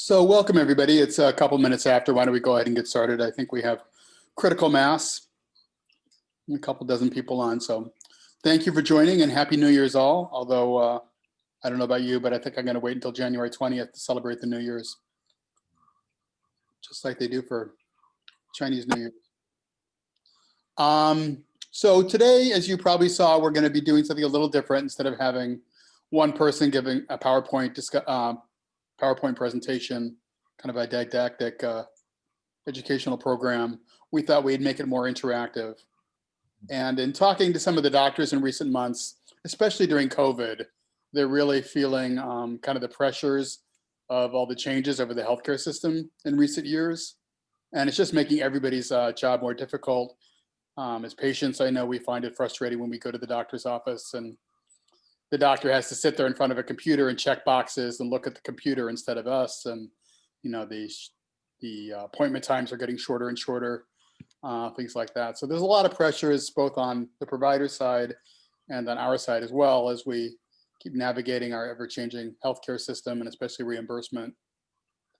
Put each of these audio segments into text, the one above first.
So welcome everybody. It's a couple minutes after. Why don't we go ahead and get started? I think we have critical mass, a couple dozen people on. So thank you for joining and Happy New Year's all. Although I don't know about you, but I think I'm going to wait until January 20th to celebrate the New Year's, just like they do for Chinese New Year. So today, as you probably saw, we're going to be doing something a little different. Instead of having one person giving a PowerPoint presentation, kind of a didactic educational program, we thought we'd make it more interactive. And in talking to some of the doctors in recent months, especially during COVID, they're really feeling kind of the pressures of all the changes over the healthcare system in recent years. And it's just making everybody's job more difficult. As patients, I know we find it frustrating when we go to the doctor's office and the doctor has to sit there in front of a computer and check boxes and look at the computer instead of us. And, you know, the appointment times are getting shorter and shorter, things like that. So there's a lot of pressures both on the provider side and on our side as well as we keep navigating our ever-changing healthcare system and especially reimbursement.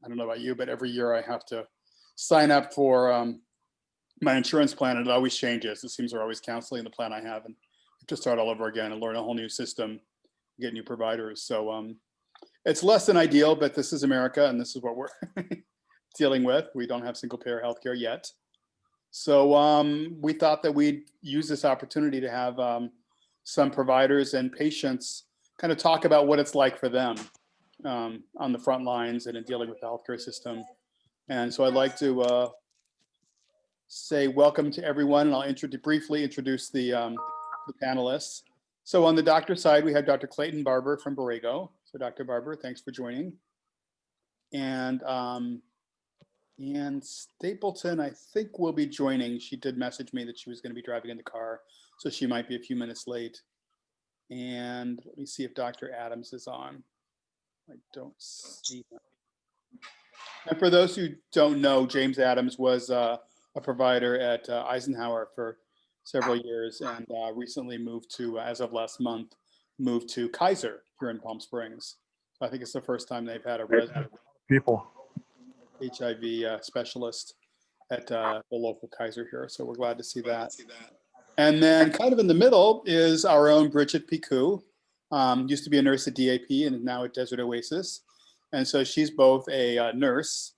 I don't know about you, but every year I have to sign up for my insurance plan, and it always changes. It seems they're always canceling the plan I have and to start all over again and learn a whole new system, get new providers. So it's less than ideal, but this is America and this is what we're dealing with. We don't have single payer healthcare yet. So we thought that we'd use this opportunity to have some providers and patients kind of talk about what it's like for them on the front lines and in dealing with the healthcare system. And so I'd like to say welcome to everyone, and I'll briefly introduce the panelists. So on the doctor side, we have Dr. Clayton Barber from Borrego. So Dr. Barber, thanks for joining. And Stapleton, I think, will be joining. She did message me that she was going to be driving in the car, so she might be a few minutes late. And let me see if Dr. Adams is on. I don't see him. And for those who don't know, James Adams was a provider at Eisenhower for several years and recently moved to, as of last month, moved to Kaiser here in Palm Springs. I think it's the first time they've had a resident HIV specialist at the local Kaiser here. So we're glad to see that. And then kind of in the middle is our own Bridget Picou. Used to be a nurse at DAP and now at Desert Oasis. And so she's both a nurse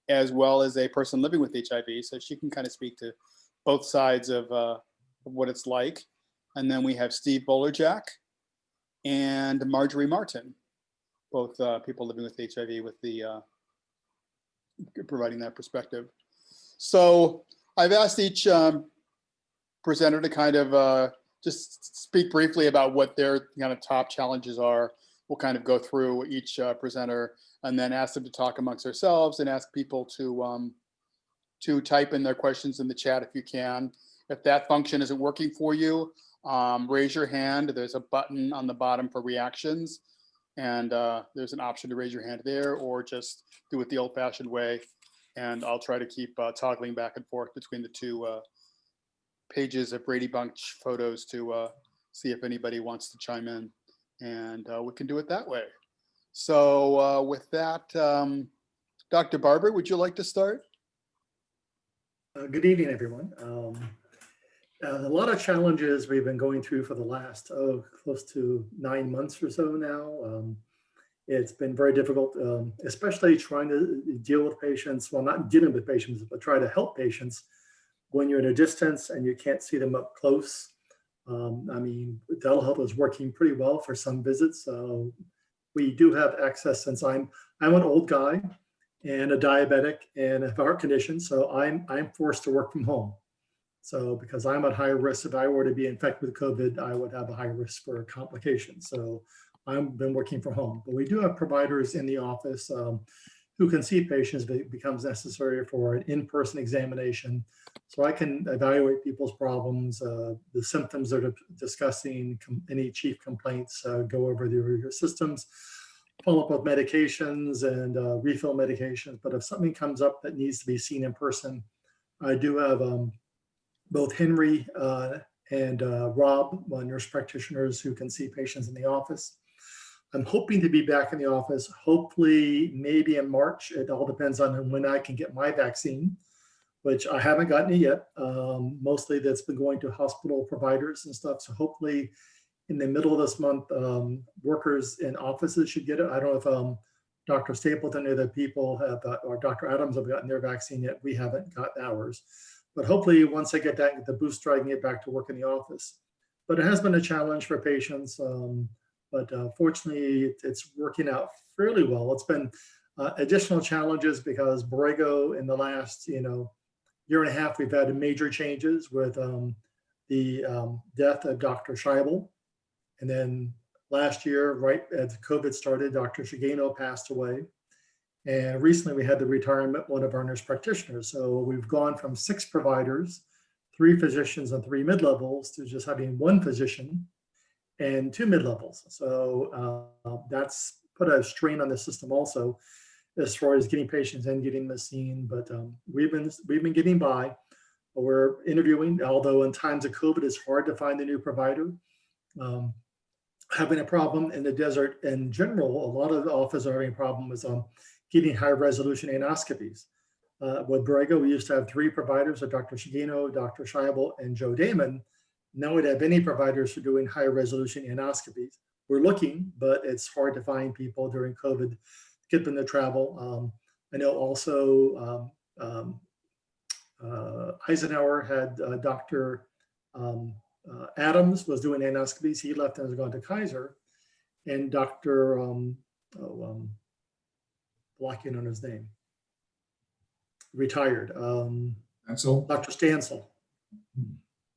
as well as a person living with HIV. So she can kind of speak to both sides of what it's like. And then we have Steve Bolerjack and Marjorie Martin, both people living with HIV with the providing that perspective. So I've asked each presenter to kind of just speak briefly about what their kind of top challenges are. We'll kind of go through each presenter and then ask them to talk amongst ourselves and ask people to type in their questions in the chat if you can. If that function isn't working for you, raise your hand. There's a button on the bottom for reactions, and there's an option to raise your hand there, or just do it the old-fashioned way. And I'll try to keep toggling back and forth between the two pages of Brady Bunch photos to see if anybody wants to chime in, and we can do it that way. So with that, Dr. Barber, would you like to start? Good evening, everyone. A lot of challenges we've been going through for the last, close to 9 months or so now. It's been very difficult, especially trying to deal with patients, well, not dealing with patients, but try to help patients when you're at a distance and you can't see them up close. I mean, telehealth is working pretty well for some visits. We do have access, since I'm an old guy and a diabetic and a heart condition, so I'm forced to work from home. So because I'm at high risk, if I were to be infected with COVID, I would have a high risk for complications. So I've been working from home. But we do have providers in the office who can see patients if it becomes necessary for an in-person examination. So I can evaluate people's problems, the symptoms they're discussing, any chief complaints, go over your systems, follow up with medications and refill medications. But if something comes up that needs to be seen in person, I do have both Henry and Rob, nurse practitioners who can see patients in the office. I'm hoping to be back in the office, hopefully maybe in March. It all depends on when I can get my vaccine, which I haven't gotten it yet. Mostly that's been going to hospital providers and stuff. So hopefully in the middle of this month, workers in offices should get it. I don't know if Dr. Stapleton or the people have, or Dr. Adams have gotten their vaccine yet. We haven't got ours. But hopefully once I get that, get the booster, I can get back to work in the office. But it has been a challenge for patients. But fortunately, it's working out fairly well. It's been additional challenges because Borrego in the last, year and a half, we've had major changes with the death of Dr. Scheibel. And then last year, right as COVID started, Dr. Shigeno passed away. And recently we had the retirement of one of our nurse practitioners. So we've gone from 6 providers, 3 physicians and 3 mid-levels to just having 1 physician and 2 mid-levels. So that's put a strain on the system also as far as getting patients and getting them seen. But we've been getting by. We're interviewing, although in times of COVID, it's hard to find a new provider. Having a problem in the desert in general, a lot of the offices are having a problem with getting high resolution anoscopies. With Borrego, we used to have 3 providers, so Dr. Shigeno, Dr. Scheibel, and Joe Damon. Now we don't have any providers for doing high resolution anoscopies. We're looking, but it's hard to find people during COVID to get them to travel. I know also Eisenhower had Dr. Adams was doing anoscopies. He left and has gone to Kaiser. And Dr. blocking on his name, retired. Dr. Stansel.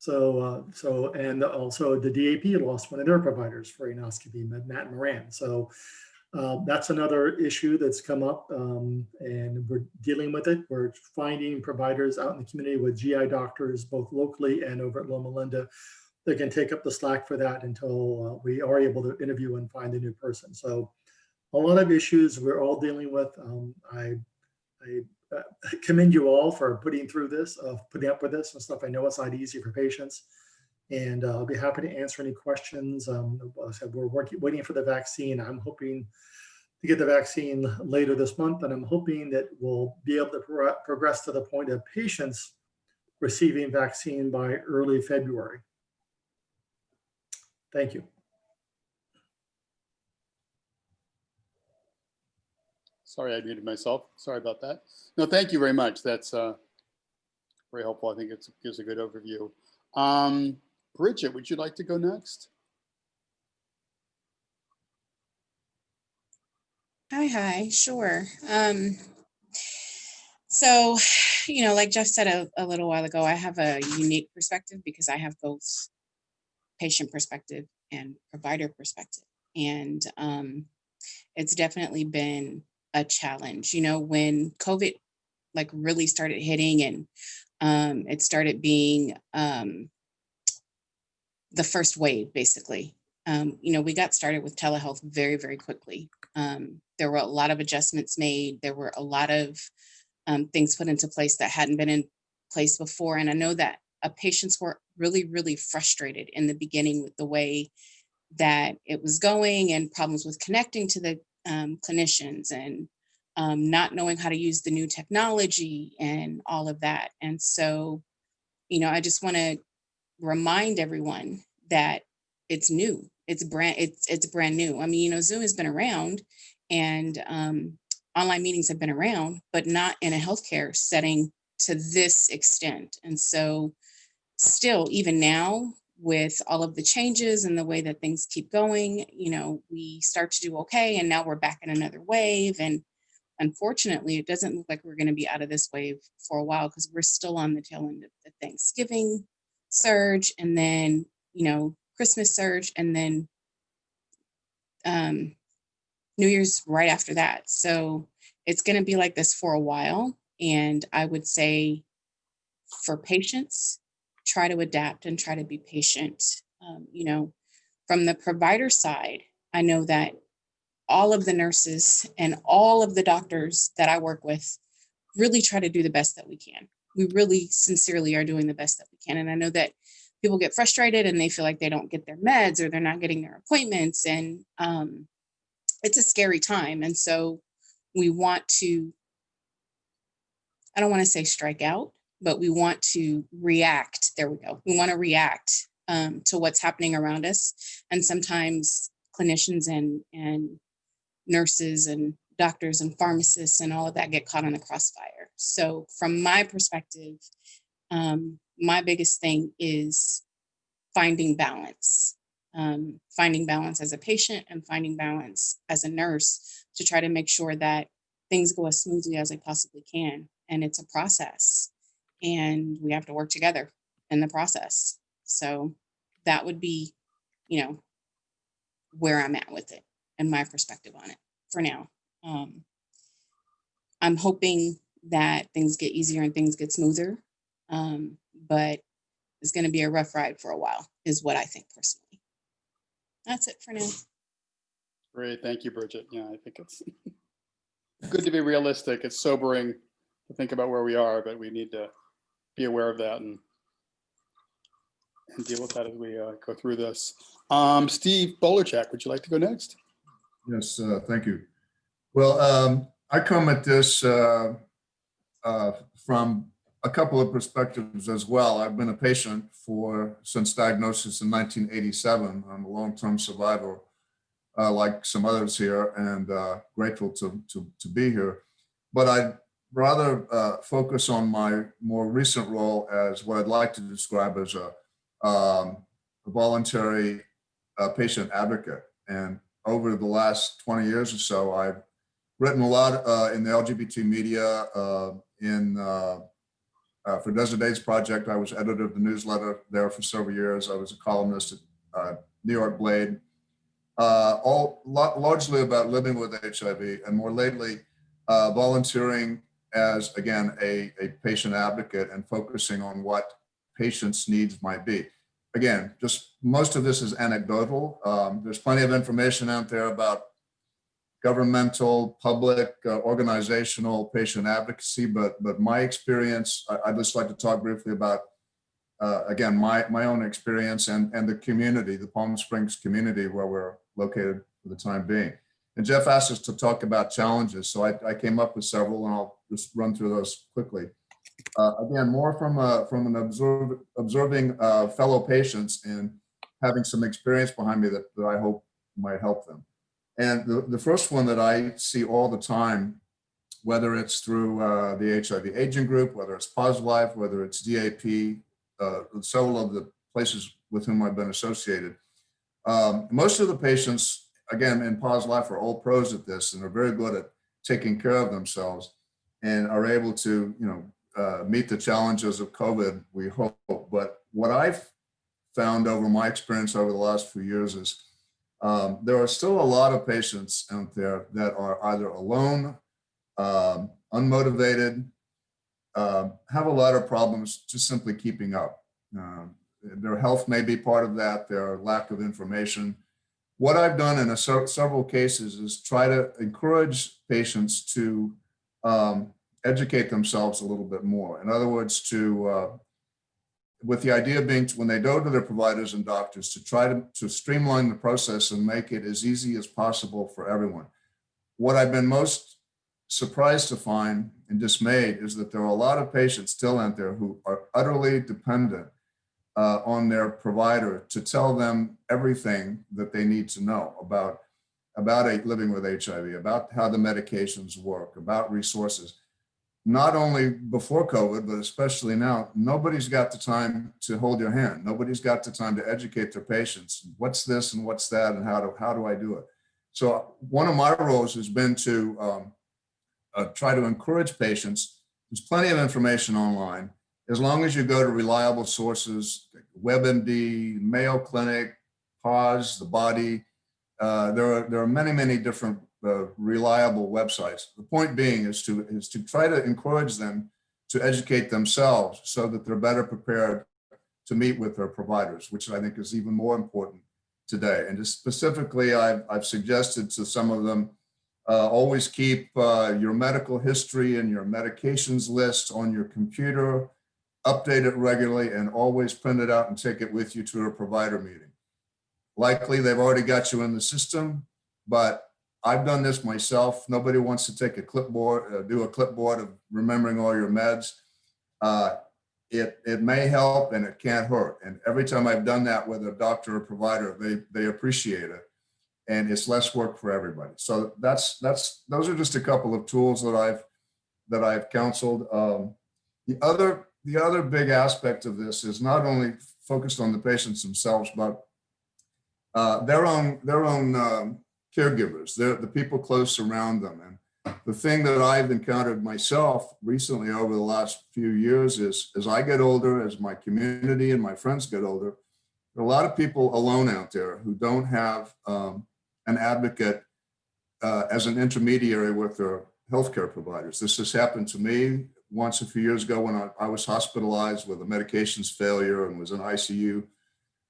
So and also the DAP lost one of their providers for anoscopy, Matt Moran. So that's another issue that's come up, and we're dealing with it. We're finding providers out in the community with GI doctors, both locally and over at Loma Linda, that can take up the slack for that until we are able to interview and find a new person. So a lot of issues we're all dealing with. I commend you all for putting through this, putting up with this and stuff. I know it's not easy for patients, and I'll be happy to answer any questions. I said we're waiting for the vaccine. I'm hoping to get the vaccine later this month, and I'm hoping that we'll be able to progress to the point of patients receiving vaccine by early February. Thank you. Sorry, I muted myself. Sorry about that. No, thank you very much. That's very helpful. I think it gives a good overview. Bridget, would you like to go next? Hi, sure. So, like Jeff said a little while ago, I have a unique perspective because I have both patient perspective and provider perspective. And it's definitely been a challenge. When COVID really started hitting and it started being the first wave, basically. We got started with telehealth very, very quickly. There were a lot of adjustments made. There were a lot of things put into place that hadn't been in place before. And I know that patients were really, really frustrated in the beginning with the way that it was going and problems with connecting to the clinicians and not knowing how to use the new technology and all of that. And so, I just want to remind everyone that it's new. It's brand new. I mean, Zoom has been around and online meetings have been around, but not in a healthcare setting to this extent. And so still, even now, with all of the changes and the way that things keep going, we start to do okay. And now we're back in another wave. And unfortunately, it doesn't look like we're going to be out of this wave for a while because we're still on the tail end of the Thanksgiving surge and then, Christmas surge and then New Year's right after that. So it's going to be like this for a while. And I would say for patients, try to adapt and try to be patient. From the provider side, I know that all of the nurses and all of the doctors that I work with really try to do the best that we can. We really sincerely are doing the best that we can. And I know that people get frustrated and they feel like they don't get their meds or they're not getting their appointments. And it's a scary time. And so we want to, I don't want to say strike out, but we want to react. There we go. We want to react to what's happening around us. And sometimes clinicians and nurses and doctors and pharmacists and all of that get caught in the crossfire. So from my perspective, my biggest thing is finding balance. Finding balance as a patient and finding balance as a nurse to try to make sure that things go as smoothly as they possibly can. And it's a process, and we have to work together in the process. So that would be, you know, where I'm at with it and my perspective on it for now. I'm hoping that things get easier and things get smoother, but it's going to be a rough ride for a while, is what I think personally. That's it for now. Great. Thank you, Bridget. Yeah, I think it's good to be realistic. It's sobering to think about where we are, but we need to be aware of that and deal with that as we go through this. Steve Bolerchak, would you like to go next? Yes, thank you. Well, I come at this from a couple of perspectives as well. I've been a patient since diagnosis in 1987. I'm a long-term survivor, like some others here, and grateful to be here. But I'd rather focus on my more recent role as what I'd like to describe as a voluntary patient advocate. And over the last 20 years or so, I've written a lot in the LGBT media, for Desert AIDS Project. I was editor of the newsletter there for several years. I was a columnist at New York Blade, largely about living with HIV, and more lately, volunteering as, again, a patient advocate and focusing on what patients' needs might be. Again, just most of this is anecdotal. There's plenty of information out there about governmental, public, organizational patient advocacy, but my experience, I'd just like to talk briefly about, again, my own experience and the community, the Palm Springs community where we're located for the time being. And Jeff asked us to talk about challenges, so I came up with several, and I'll just run through those quickly. Again, more from an observing fellow patients and having some experience behind me that I hope might help them. And the first one that I see all the time, whether it's through the HIV aging group, whether it's Pause Life, whether it's DAP, several of the places with whom I've been associated, most of the patients, again, in Pause Life are all pros at this and are very good at taking care of themselves and are able to, meet the challenges of COVID, we hope. But what I've found over my experience over the last few years is there are still a lot of patients out there that are either alone, unmotivated, have a lot of problems just simply keeping up. Their health may be part of that, their lack of information. What I've done in several cases is try to encourage patients to educate themselves a little bit more. In other words, with the idea being when they go to their providers and doctors to try to streamline the process and make it as easy as possible for everyone. What I've been most surprised to find and dismayed is that there are a lot of patients still out there who are utterly dependent on their provider to tell them everything that they need to know about living with HIV, about how the medications work, about resources. Not only before COVID, but especially now, nobody's got the time to hold your hand. Nobody's got the time to educate their patients. What's this and what's that and how do I do it? So one of my roles has been to try to encourage patients. There's plenty of information online. As long as you go to reliable sources, WebMD, Mayo Clinic, Pause, The Body, there are many, many different reliable websites. The point being is to try to encourage them to educate themselves so that they're better prepared to meet with their providers, which I think is even more important today. And just specifically, I've suggested to some of them, always keep your medical history and your medications list on your computer, update it regularly, and always print it out and take it with you to a provider meeting. Likely they've already got you in the system, but I've done this myself. Nobody wants to take a clipboard, do a clipboard of remembering all your meds. It may help and it can't hurt. And every time I've done that with a doctor or provider, they appreciate it, and it's less work for everybody. So those are just a couple of tools that I've counseled. The other big aspect of this is not only focused on the patients themselves, but their own caregivers, the people close around them. And the thing that I've encountered myself recently over the last few years is, as I get older, as my community and my friends get older, there are a lot of people alone out there who don't have an advocate as an intermediary with their healthcare providers. This has happened to me once a few years ago when I was hospitalized with a medications failure and was in ICU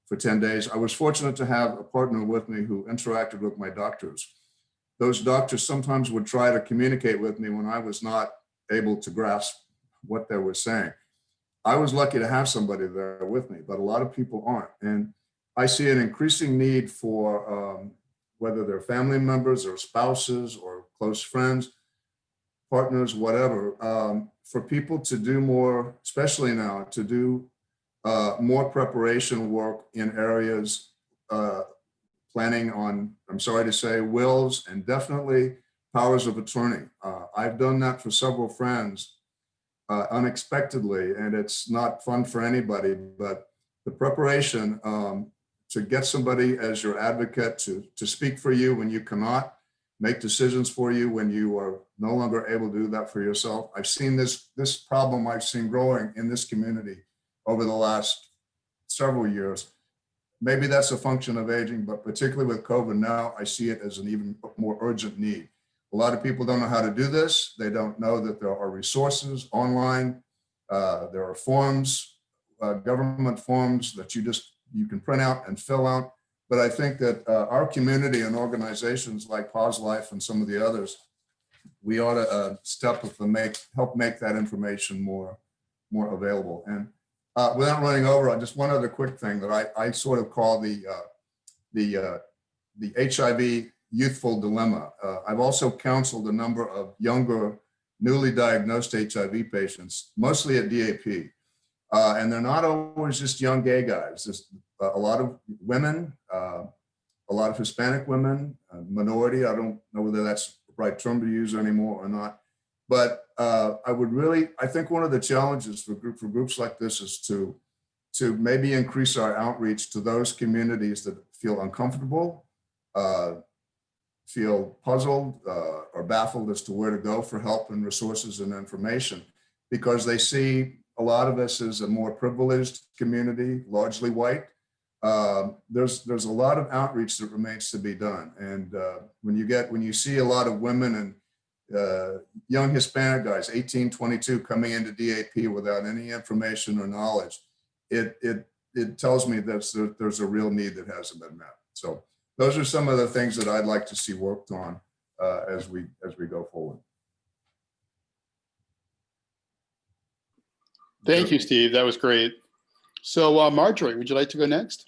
for 10 days. I was fortunate to have a partner with me who interacted with my doctors. Those doctors sometimes would try to communicate with me when I was not able to grasp what they were saying. I was lucky to have somebody there with me, but a lot of people aren't. And I see an increasing need for whether they're family members or spouses or close friends, partners, whatever, for people to do more, especially now, to do more preparation work in areas planning on, I'm sorry to say, wills and definitely powers of attorney. I've done that for several friends unexpectedly, and it's not fun for anybody, but the preparation to get somebody as your advocate to speak for you when you cannot, make decisions for you when you are no longer able to do that for yourself. I've seen this problem I've seen growing in this community over the last several years. Maybe that's a function of aging, but particularly with COVID now, I see it as an even more urgent need. A lot of people don't know how to do this. They don't know that there are resources online. There are forms, government forms that you can print out and fill out. But I think that our community and organizations like Pause Life and some of the others, we ought to step up and help make that information more available. And without running over, just one other quick thing that I sort of call the HIV Youthful Dilemma. I've also counseled a number of younger, newly diagnosed HIV patients, mostly at DAP. And they're not always just young gay guys. There's a lot of women, a lot of Hispanic women, minority. I don't know whether that's the right term to use anymore or not. But I think one of the challenges for groups like this is to maybe increase our outreach to those communities that feel uncomfortable, feel puzzled or baffled as to where to go for help and resources and information, because they see a lot of us as a more privileged community, largely white. There's a lot of outreach that remains to be done. And when you see a lot of women and young Hispanic guys, 18, 22, coming into DAP without any information or knowledge, it tells me that there's a real need that hasn't been met. So those are some of the things that I'd like to see worked on as we go forward. Thank you, Steve. That was great. So Marjorie, would you like to go next?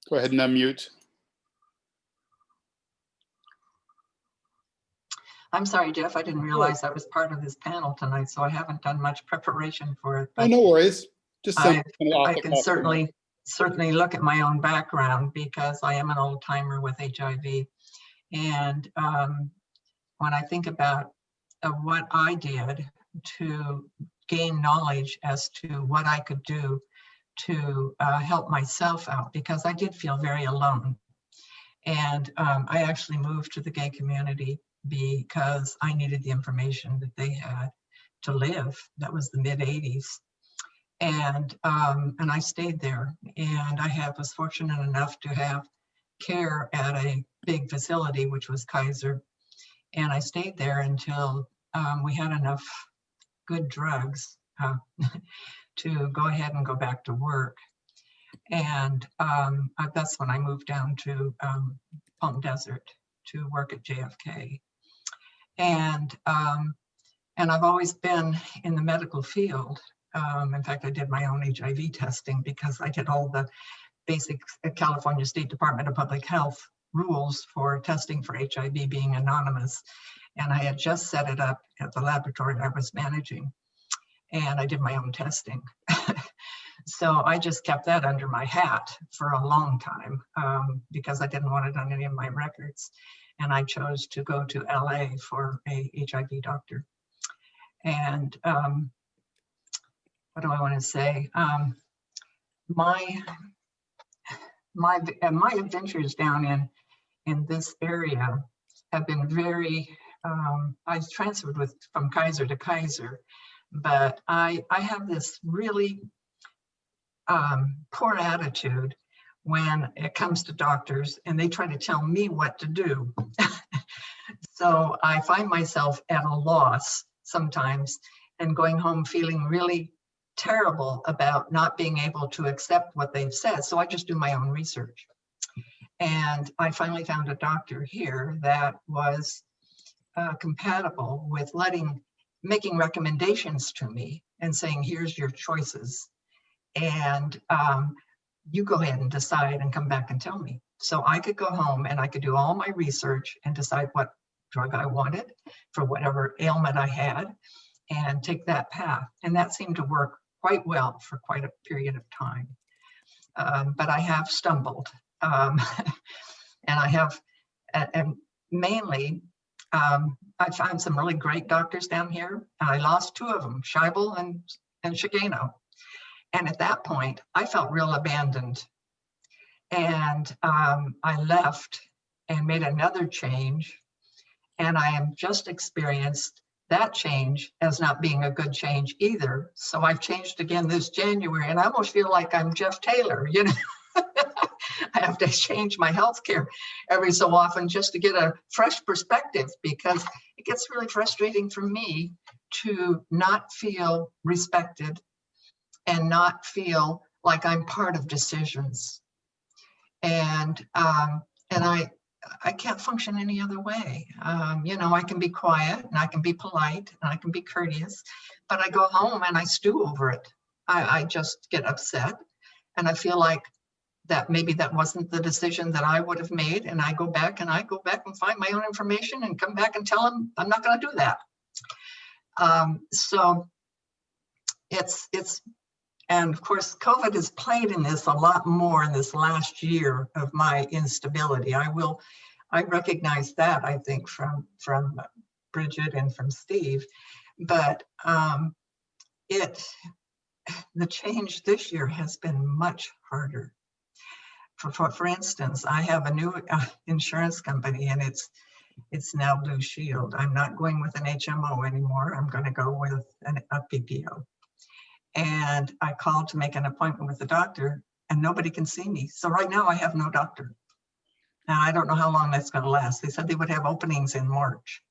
Go ahead and unmute. I'm sorry, Jeff, I didn't realize I was part of this panel tonight, so I haven't done much preparation for it. Oh, no worries. Just I can certainly look at my own background because I am an old timer with HIV. And when I think about what I did to gain knowledge as to what I could do to help myself out, because I did feel very alone. And I actually moved to the gay community because I needed the information that they had to live. That was the mid-'80s. And I stayed there, and I was fortunate enough to have care at a big facility, which was Kaiser. And I stayed there until we had enough good drugs to go ahead and go back to work. And that's when I moved down to Palm Desert to work at JFK. And I've always been in the medical field. In fact, I did my own HIV testing because I did all the basic California State Department of Public Health rules for testing for HIV being anonymous. And I had just set it up at the laboratory I was managing, and I did my own testing. So I just kept that under my hat for a long time because I didn't want it on any of my records. And I chose to go to LA for a HIV doctor. And what do I want to say? My adventures down in this area have been very, I transferred from Kaiser to Kaiser, but I have this really poor attitude when it comes to doctors and they try to tell me what to do. So I find myself at a loss sometimes and going home feeling really terrible about not being able to accept what they've said. So I just do my own research. And I finally found a doctor here that was compatible with making recommendations to me and saying, here's your choices. And you go ahead and decide and come back and tell me. So I could go home and I could do all my research and decide what drug I wanted for whatever ailment I had and take that path. And that seemed to work quite well for quite a period of time. But I have stumbled. And I have, and mainly, I found some really great doctors down here. And I lost two of them, Scheibel and Shigeno. And at that point, I felt real abandoned. And I left and made another change. And I have just experienced that change as not being a good change either. So I've changed again this January, and I almost feel like I'm Jeff Taylor, you know. I have to change my healthcare every so often just to get a fresh perspective, because it gets really frustrating for me to not feel respected and not feel like I'm part of decisions. And I can't function any other way. You know, I can be quiet and I can be polite and I can be courteous, but I go home and I stew over it. I just get upset and I feel like that maybe that wasn't the decision that I would have made. And I go back and find my own information and come back and tell them I'm not going to do that. So it's, and of course, COVID has played in this a lot more in this last year of my instability. I recognize that, I think, from Bridget and from Steve, but the change this year has been much harder. For instance, I have a new insurance company, and it's now Blue Shield. I'm not going with an HMO anymore. I'm going to go with a PPO. And I called to make an appointment with the doctor, and nobody can see me. So right now I have no doctor. Now I don't know how long that's going to last. They said they would have openings in March.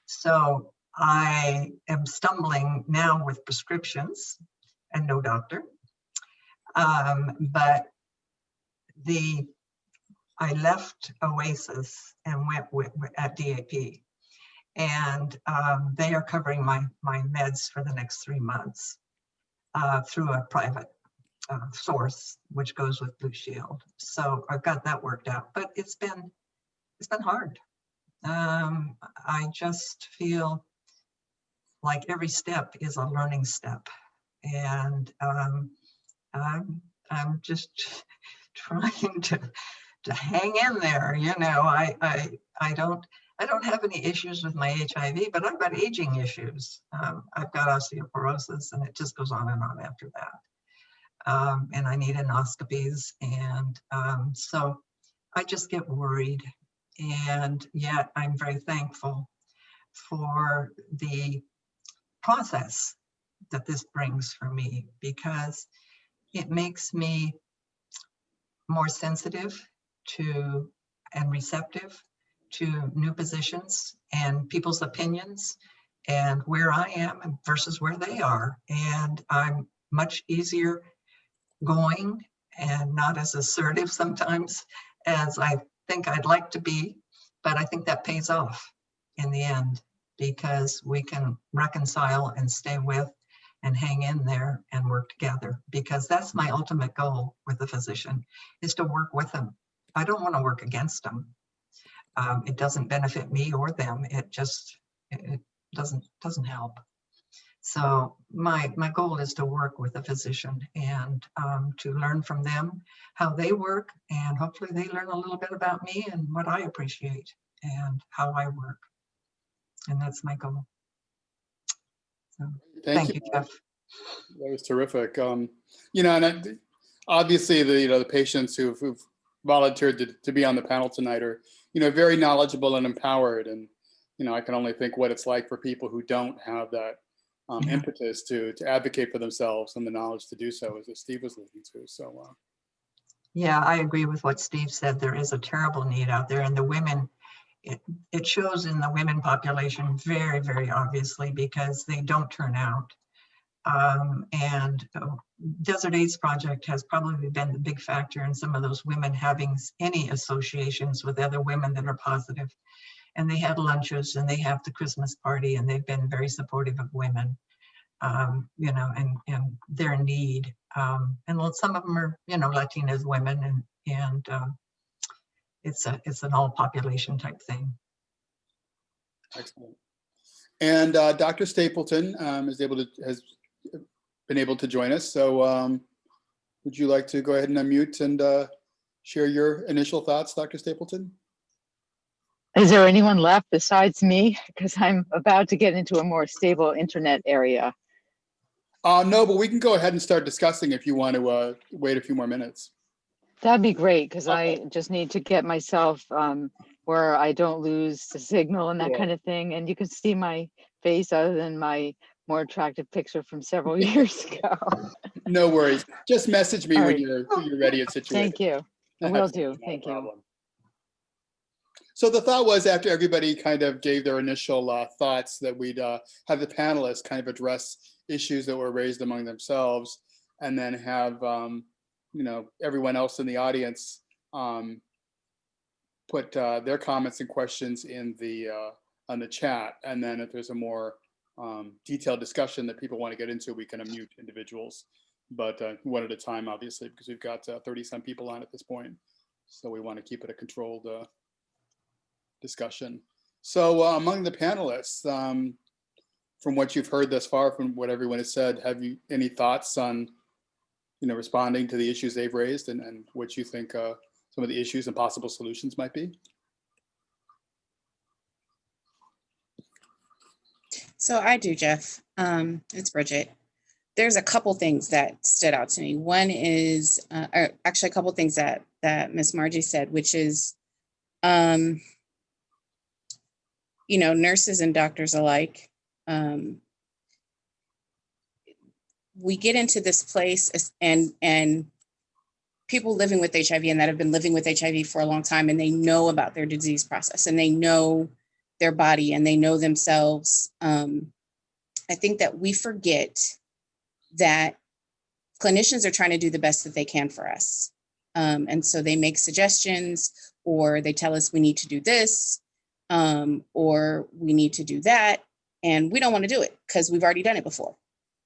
So I am stumbling now with prescriptions and no doctor. But I left Oasis and went at DAP, and they are covering my meds for the next 3 months through a private source, which goes with Blue Shield. So I've got that worked out, but it's been hard. I just feel like every step is a learning step, and I'm just trying to hang in there. You know, I don't have any issues with my HIV, but I've got aging issues. I've got osteoporosis, and it just goes on and on after that. And I need endoscopies, and so I just get worried. And yet I'm very thankful for the process that this brings for me, because it makes me more sensitive to and receptive to new positions and people's opinions and where I am versus where they are. And I'm much easier going and not as assertive sometimes as I think I'd like to be, but I think that pays off in the end, because we can reconcile and stay with and hang in there and work together, because that's my ultimate goal with the physician, is to work with them I don't want to work against them. It doesn't benefit me or them. It doesn't help. So my goal is to work with a physician and to learn from them how they work, and hopefully they learn a little bit about me and what I appreciate and how I work. And that's my goal. So thank you, Jeff. That was terrific. You know, and obviously the patients who've volunteered to be on the panel tonight are, very knowledgeable and empowered. And, I can only think what it's like for people who don't have that impetus to advocate for themselves and the knowledge to do so, as Steve was alluding to. So, yeah, I agree with what Steve said. There is a terrible need out there, and the women, it shows in the women population very, very obviously, because they don't turn out. Desert AIDS Project has probably been the big factor in some of those women having any associations with other women that are positive. And they had lunches and they have the Christmas party, and they've been very supportive of women, and their need. And some of them are, Latinas women, and it's an all population type thing. excellent. And Dr. Stapleton has been able to join us. So would you like to go ahead and unmute and share your initial thoughts, Dr. Stapleton? Is there anyone left besides me? Because I'm about to get into a more stable internet area. No, but we can go ahead and start discussing if you want to wait a few more minutes. That'd be great, because Okay. I just need to get myself where I don't lose the signal and that Cool. kind of thing. And you can see my face other than my more attractive picture from several years ago. No worries. Just message me All when right. you're ready and situated. Thank you. I will do. Absolutely, not a Thank you. problem. So the thought was, after everybody kind of gave their initial thoughts, that we'd have the panelists kind of address issues that were raised among themselves, and then have everyone else in the audience put their comments and questions in the on the chat. And then if there's a more detailed discussion that people want to get into, we can unmute individuals, but one at a time, obviously, because we've got 30-some people on at this point. So we want to keep it a controlled discussion. So among the panelists, from what you've heard thus far, from what everyone has said, have you any thoughts on, responding to the issues they've raised, and what you think some of the issues and possible solutions might be? So I do, Jeff. It's Bridget. There's a couple things that stood out to me. One is, or actually a couple things that Miss Margie said, which is, nurses and doctors alike, we get into this place and people living with HIV and that have been living with HIV for a long time, and they know about their disease process, and they know their body, and they know themselves. I think that we forget that clinicians are trying to do the best that they can for us. And so they make suggestions, or they tell us we need to do this, or we need to do that. And we don't want to do it because we've already done it before.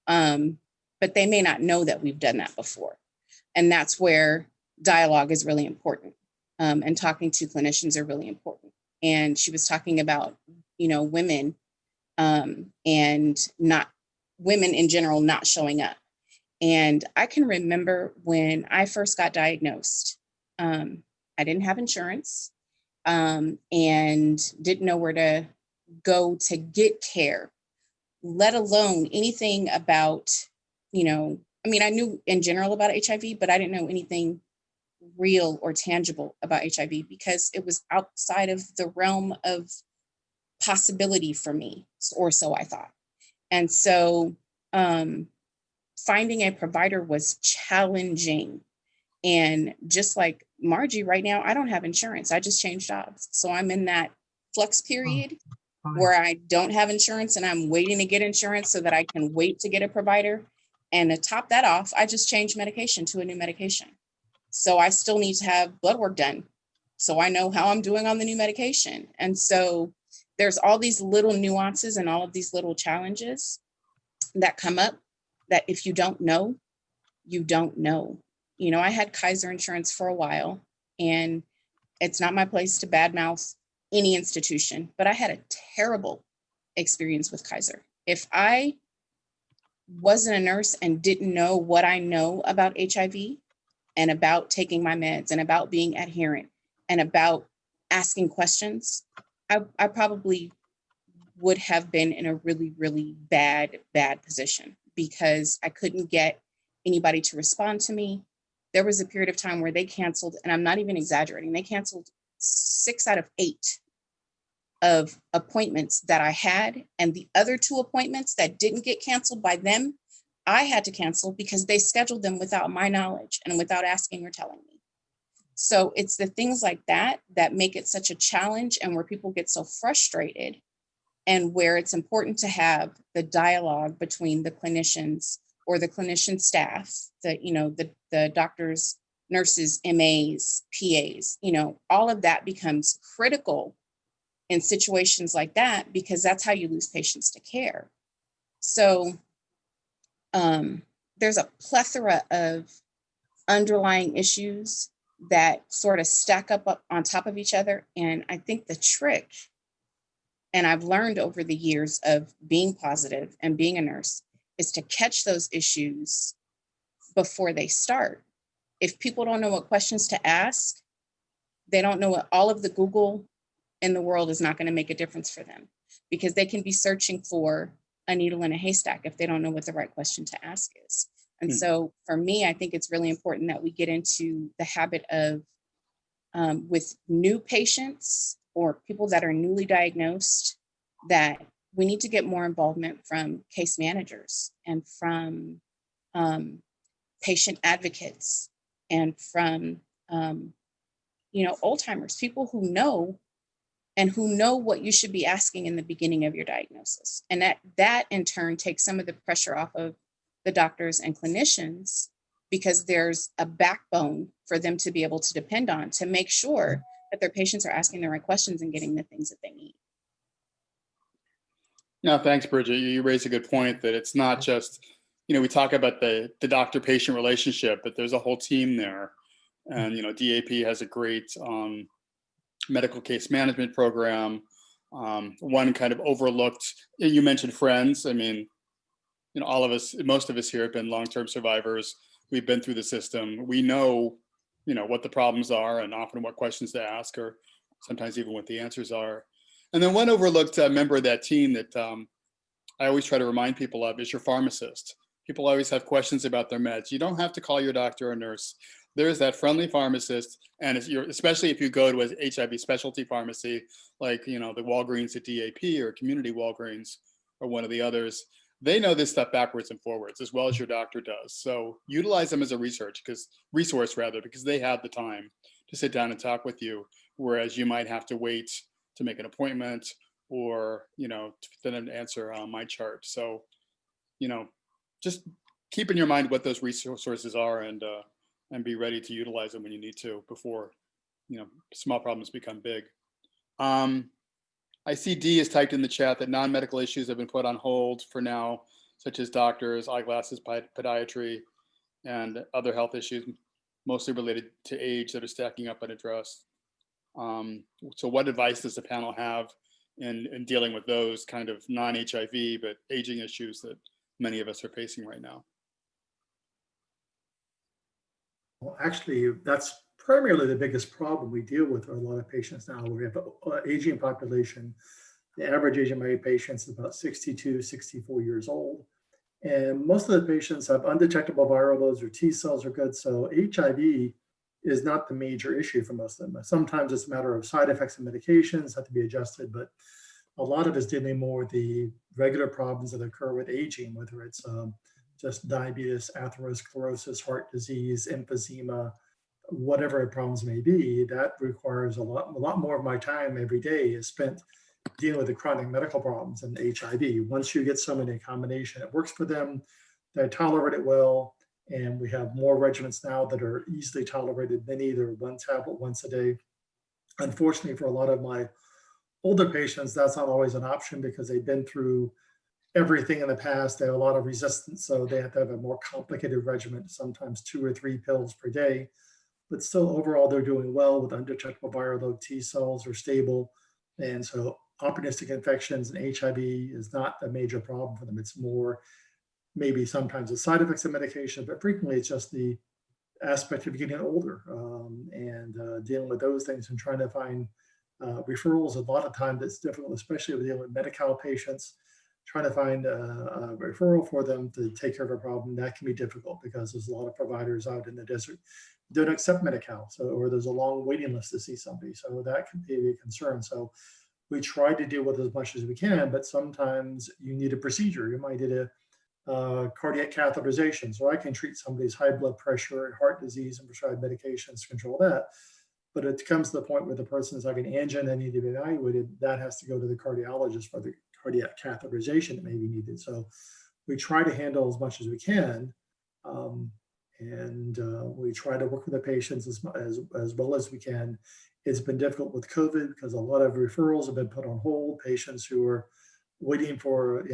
But they may not know that we've done that before. And that's where dialogue is really important. And talking to clinicians are really important. And she was talking about, women and not women in general not showing up. And I can remember when I first got diagnosed, I didn't have insurance and didn't know where to go to get care, let alone anything about, I knew in general about HIV, but I didn't know anything real or tangible about HIV because it was outside of the realm of possibility for me, or so I thought. And so finding a provider was challenging. And just like Margie, right now, I don't have insurance. I just changed jobs. So I'm in that flux period where I don't have insurance and I'm waiting to get insurance so that I can wait to get a provider. And to top that off, I just changed medication to a new medication. So I still need to have blood work done so I know how I'm doing on the new medication. And so there's all these little nuances and all of these little challenges that come up that if you don't know, you don't know. I had Kaiser insurance for a while, and It's not my place to badmouth any institution, but I had a terrible experience with Kaiser. If I wasn't a nurse and didn't know what I know about HIV and about taking my meds and about being adherent and about asking questions, I probably would have been in a really, really bad position because I couldn't get anybody to respond to me. There was a period of time where they canceled, and I'm not even exaggerating, they canceled 6 out of 8 of appointments that I had, and the other 2 appointments that didn't get canceled by them, I had to cancel because they scheduled them without my knowledge and without asking or telling me. So it's the things like that that make it such a challenge, and where people get so frustrated, and where it's important to have the dialogue between the clinicians or the clinician staff, the doctors, nurses, MAs, PAs, all of that becomes critical in situations like that, because that's how you lose patients to care. So there's a plethora of underlying issues that sort of stack up on top of each other. And I think the trick, and I've learned over the years of being positive and being a nurse, is to catch those issues before they start. If people don't know what questions to ask, they don't know what all of the Google in the world is not going to make a difference for them, because they can be searching for a needle in a haystack if they don't know what the right question to ask is. And so for me, I think it's really important that we get into the habit of, with new patients or people that are newly diagnosed, that we need to get more involvement from case managers and from patient advocates and from, old timers, people who know what you should be asking in the beginning of your diagnosis. And that in turn takes some of the pressure off of the doctors and clinicians, because there's a backbone for them to be able to depend on to make sure that their patients are asking the right questions and getting the things that they need. No, thanks, Bridget. You raise a good point that it's not just, we talk about the doctor-patient relationship, but there's a whole team there. And, DAP has a great medical case management program. One kind of overlooked, you mentioned friends. I mean, all of us, most of us here have been long-term survivors. We've been through the system. We know, what the problems are and often what questions to ask, or sometimes even what the answers are. And then one overlooked member of that team that I always try to remind people of is your pharmacist. People always have questions about their meds. You don't have to call your doctor or nurse. There's that friendly pharmacist, and especially if you go to a HIV specialty pharmacy, like the Walgreens at DAP or Community Walgreens or one of the others, they know this stuff backwards and forwards as well as your doctor does. So utilize them as a resource, because they have the time to sit down and talk with you, whereas you might have to wait to make an appointment or for them to answer on my chart. So just keep in your mind what those resources are, and be ready to utilize them when you need to before small problems become big. I see D has typed in the chat that non-medical issues have been put on hold for now, such as doctors, eyeglasses, podiatry, and other health issues, mostly related to age, that are stacking up unaddressed. So what advice does the panel have in dealing with those kind of non-HIV but aging issues that many of us are facing right now? Well, actually, that's primarily the biggest problem we deal with. A lot of patients now. We have an aging population. The average age of my patients is about 62, 64 years old. And most of the patients have undetectable viral loads, or T cells are good. So HIV is not the major issue for most of them. Sometimes it's a matter of side effects and medications have to be adjusted, but a lot of it's dealing more with the regular problems that occur with aging, whether it's just diabetes, atherosclerosis, heart disease, emphysema, whatever the problems may be. That requires a lot more of my time every day is spent dealing with the chronic medical problems and HIV. Once you get someone in a combination that works for them, they tolerate it well, and we have more regimens now that are easily tolerated than either one tablet once a day. Unfortunately, for a lot of my older patients, that's not always an option because they've been through everything in the past. They have a lot of resistance, so they have to have a more complicated regimen, sometimes 2 or 3 pills per day. but still overall they're doing well with undetectable viral load T cells are stable. And so opportunistic infections and HIV is not a major problem for them. It's more maybe sometimes the side effects of medication, but frequently it's just the aspect of getting older and dealing with those things and trying to find referrals. A lot of times it's difficult, especially with dealing with Medi-Cal patients, trying to find a referral for them to take care of a problem. That can be difficult because there's a lot of providers out in the desert who don't accept Medi-Cal, so, or there's a long waiting list to see somebody. So that can be a concern. So we try to deal with as much as we can, but sometimes you need a procedure. You might need a cardiac catheterization. So I can treat somebody's high blood pressure and heart disease and prescribe medications to control that. But it comes to the point where the person is like an angina and need to be evaluated. That has to go to the cardiologist for the cardiac catheterization that may be needed. So we try to handle as much as we can. We try to work with the patients as well as we can. It's been difficult with COVID because a lot of referrals have been put on hold. Patients who were waiting for,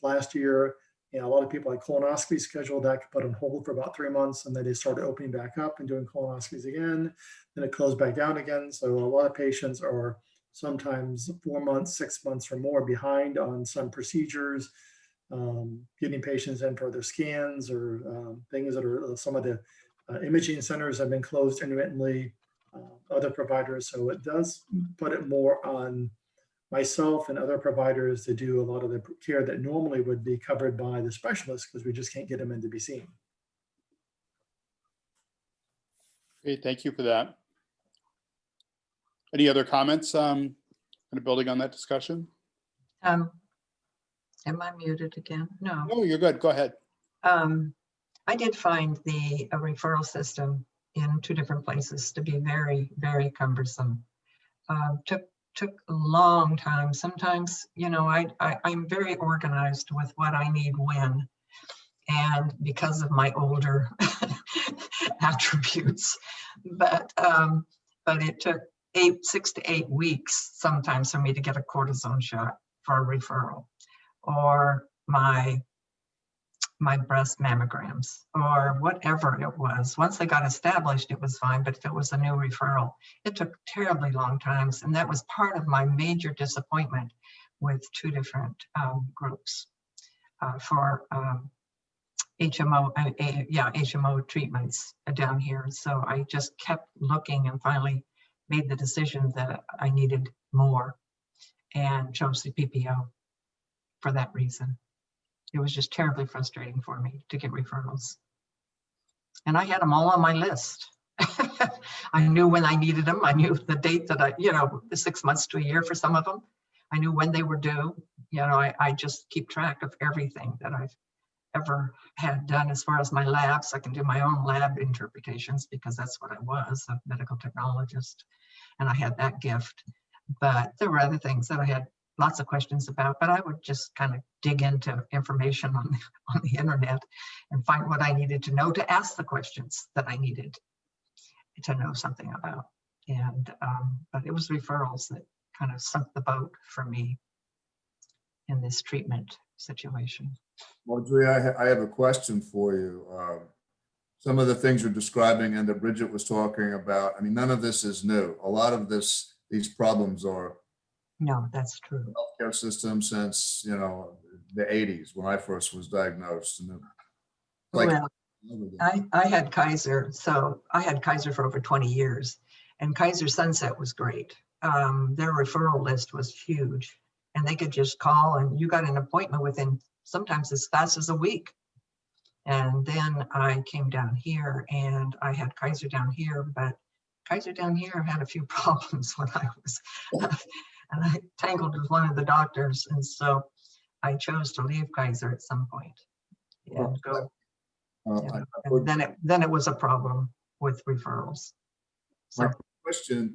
last year, a lot of people had colonoscopy scheduled that got put on hold for about 3 months, and then they started opening back up and doing colonoscopies again. Then it closed back down again. So a lot of patients are sometimes 4 months, 6 months or more behind on some procedures, getting patients in for their scans or things that are some of the imaging centers have been closed intermittently, other providers. So it does put it more on myself and other providers to do a lot of the care that normally would be covered by the specialists because we just can't get them in to be seen. Great, thank you for that. Any other comments kind of building on that discussion? Am I muted again? No. No, you're good. Go ahead. I did find the referral system in 2 different places to be very, very cumbersome. Took a long time. Sometimes, I'm very organized with what I need when, and because of my older attributes, but it took 6 to 8 weeks sometimes for me to get a cortisone shot for a referral, or my breast mammograms, or whatever it was. Once they got established, it was fine, but if it was a new referral, it took terribly long times. And that was part of my major disappointment with 2 different groups for HMO treatments down here. So I just kept looking and finally made the decision that I needed more and chose the PPO for that reason. It was just terribly frustrating for me to get referrals. And I had them all on my list. I knew when I needed them. I knew the date that the 6 months to a year for some of them. I knew when they were due. I just keep track of everything that I've ever had done as far as my labs. I can do my own lab interpretations because that's what I was, a medical technologist. And I had that gift. But there were other things that I had lots of questions about, but I would just kind of dig into information on the internet and find what I needed to know to ask the questions that I needed to know something about. And but it was referrals that kind of sunk the boat for me in this treatment situation. Well, Julia, I have a question for you. Some of the things you're describing and that Bridget was talking about, I mean, none of this is new. A lot of these problems are No, that's true. healthcare system since, the 80s when I first was diagnosed. And I had Kaiser, so I had Kaiser for over 20 years, and Kaiser Sunset was great. Their referral list was huge, and they could just call and you got an appointment within sometimes as fast as a week. And then I came down here and I had Kaiser down here, but Kaiser down here had a few problems when I was, and I tangled with one of the doctors. And so I chose to leave Kaiser at some point and go. And then it was a problem with referrals. So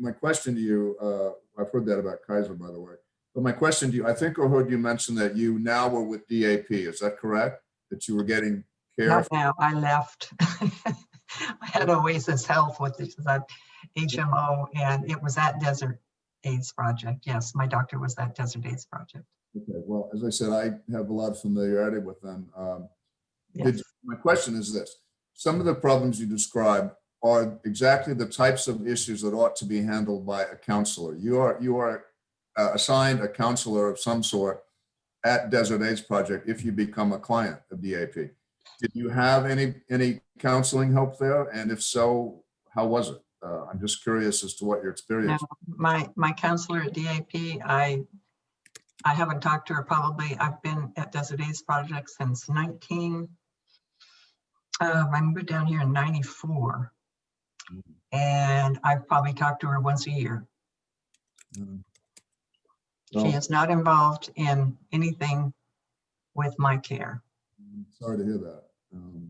my question to you, I've heard that about Kaiser, by the way, but my question to you, I think I heard you mention that you now were with DAP. Is that correct? That you were getting care? not now, I left. I had Oasis Health with that HMO, and it was that Desert AIDS Project. Yes, my doctor was that Desert AIDS Project. Okay, well, as I said, I have a lot of familiarity with them. Yes. My question is this: some of the problems you describe are exactly the types of issues that ought to be handled by a counselor. You are assigned a counselor of some sort at Desert AIDS Project if you become a client of DAP. Did you have any counseling help there? And if so, how was it? I'm just curious as to what your No, experience. my counselor at DAP, I haven't talked to her probably. I've been at Desert AIDS Project since I moved down here in 94. And I've probably talked to her once a year. She is not involved in anything with my care. Sorry to hear that.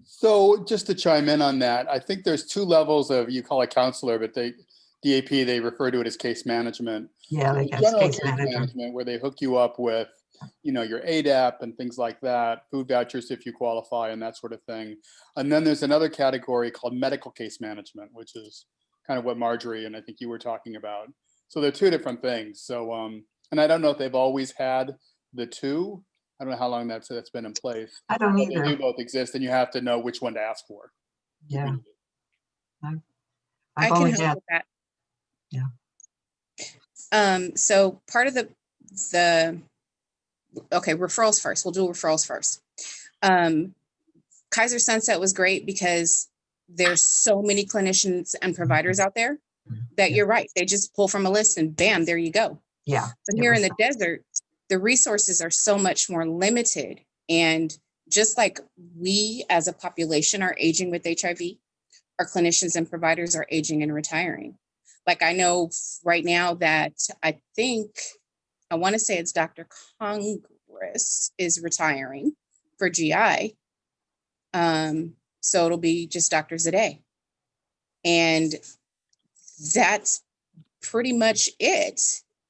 So just to chime in on that, I think there's two levels of, you call it counselor, but DAP, they refer to it as case management. Yeah, So they the got general case manager. where they hook you up with, your ADAP and things like that, food vouchers if you qualify and that sort of thing. And then there's another category called medical case management, which is kind of what Marjorie and I think you were talking about. So they're two different things. So, and I don't know if they've always had the two. I don't know how long that's been in place. I don't But they do either. both exist, and you have to know which one to ask for. Yeah. I I've can only help had, with that. Yeah. So part of the okay, referrals first. We'll do referrals first. Kaiser Sunset was great because there's so many clinicians and providers out there that Yeah. you're right. They just pull from a list and bam, there you go. yeah. But it here in was- the desert, the resources are so much more limited. And just like we as a population are aging with HIV, our clinicians and providers are aging and retiring. Like I know right now that I want to say it's Dr. Congress is retiring for GI. So it'll be just doctors a day. And that's pretty much it